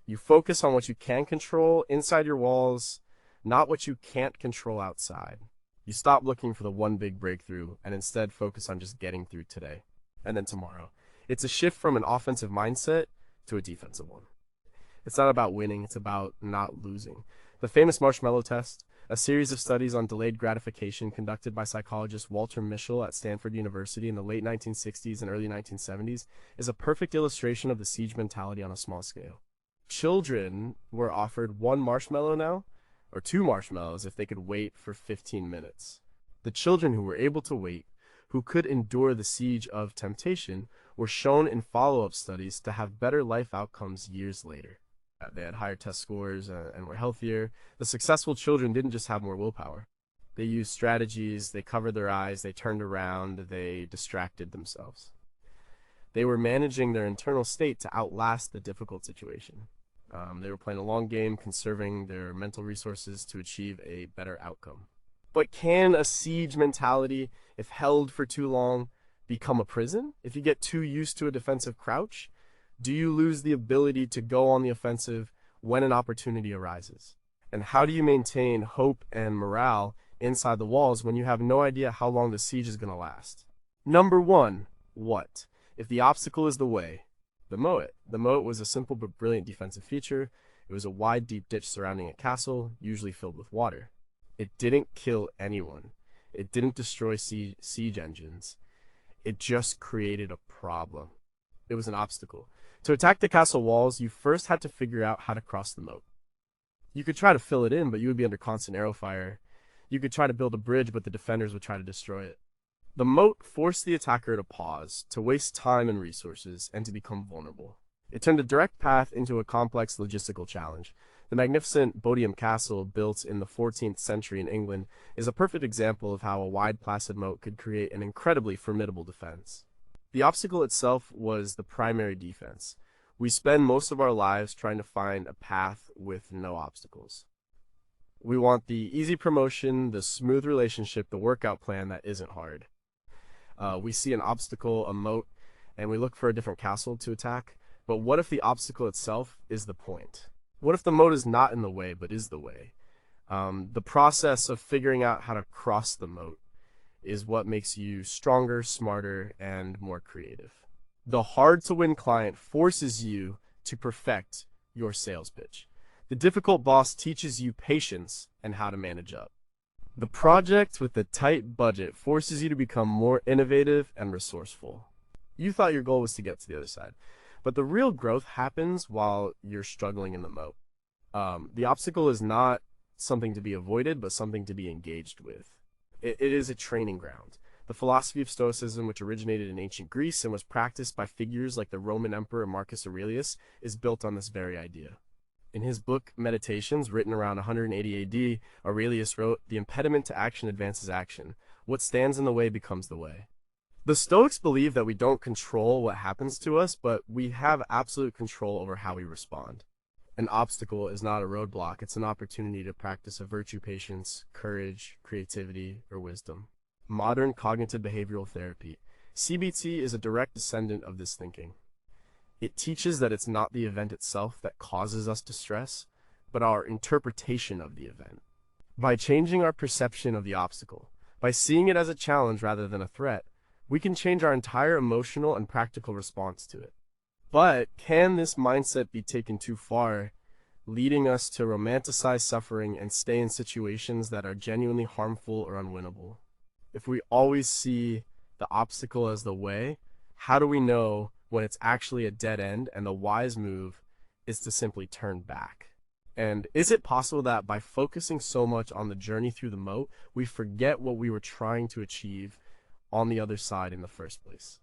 You focus on what you can control inside your walls, not what you can't control outside. You stop looking for the one big breakthrough and instead focus on just getting through today and then tomorrow. It's a shift from an offensive mindset to a defensive one. It's not about winning, it's about not losing. The famous marshmallow test, a series of studies on delayed gratification conducted by psychologist Walter Mischel at Stanford University in the late 1960s and early 1970s, is a perfect illustration of the siege mentality on a small scale. Children were offered one marshmallow now, or two marshmallows if they could wait for 15 minutes. The children who were able to wait, who could endure the siege of temptation, were shown in follow-up studies to have better life outcomes years later. They had higher test scores and were healthier. The successful children didn't just have more willpower. They used strategies, they covered their eyes, they turned around, they distracted themselves. They were managing their internal state to outlast the difficult situation. They were playing a long game, conserving their mental resources to achieve a better outcome. But can a siege mentality, if held for too long, become a prison? If you get too used to a defensive crouch, do you lose the ability to go on the offensive when an opportunity arises? And how do you maintain hope and morale inside the walls when you have no idea how long the siege is going to last? Number one, what? If the obstacle is the way, the moat. The moat was a simple but brilliant defensive feature. It was a wide, deep ditch surrounding a castle, usually filled with water. It didn't kill anyone. It didn't destroy siege engines. It just created a problem. It was an obstacle. To attack the castle walls, you first had to figure out how to cross the moat. You could try to fill it in, but you would be under constant arrow fire. You could try to build a bridge, but the defenders would try to destroy it. The moat forced the attacker to pause, to waste time and resources, and to become vulnerable. It turned a direct path into a complex logistical challenge. The magnificent Bodiam Castle, built in the 14th century in England, is a perfect example of how a wide, placid moat could create an incredibly formidable defense. The obstacle itself was the primary defense. We spend most of our lives trying to find a path with no obstacles. We want the easy promotion, the smooth relationship, the workout plan that isn't hard. We see an obstacle, a moat, and we look for a different castle to attack. But what if the obstacle itself is the point? What if the moat is not in the way, but is the way? The process of figuring out how to cross the moat is what makes you stronger, smarter, and more creative. The hard-to-win client forces you to perfect your sales pitch. The difficult boss teaches you patience and how to manage up. The project with the tight budget forces you to become more innovative and resourceful. You thought your goal was to get to the other side, but the real growth happens while you're struggling in the moat. The obstacle is not something to be avoided, but something to be engaged with. It is a training ground. The philosophy of Stoicism, which originated in ancient Greece and was practiced by figures like the Roman Emperor Marcus Aurelius, is built on this very idea. In his book, Meditations, written around 180 AD, Aurelius wrote, "The impediment to action advances action. What stands in the way becomes the way." The Stoics believe that we don't control what happens to us, but we have absolute control over how we respond. An obstacle is not a roadblock, it's an opportunity to practice a virtue, patience, courage, creativity, or wisdom. Modern cognitive behavioral therapy. CBT is a direct descendant of this thinking. It teaches that it's not the event itself that causes us distress, but our interpretation of the event. By changing our perception of the obstacle, by seeing it as a challenge rather than a threat, we can change our entire emotional and practical response to it. But can this mindset be taken too far, leading us to romanticize suffering and stay in situations that are genuinely harmful or unwinnable? If we always see the obstacle as the way, how do we know when it's actually a dead end and the wise move is to simply turn back? And is it possible that by focusing so much on the journey through the moat, we forget what we were trying to achieve on the other side in the first place?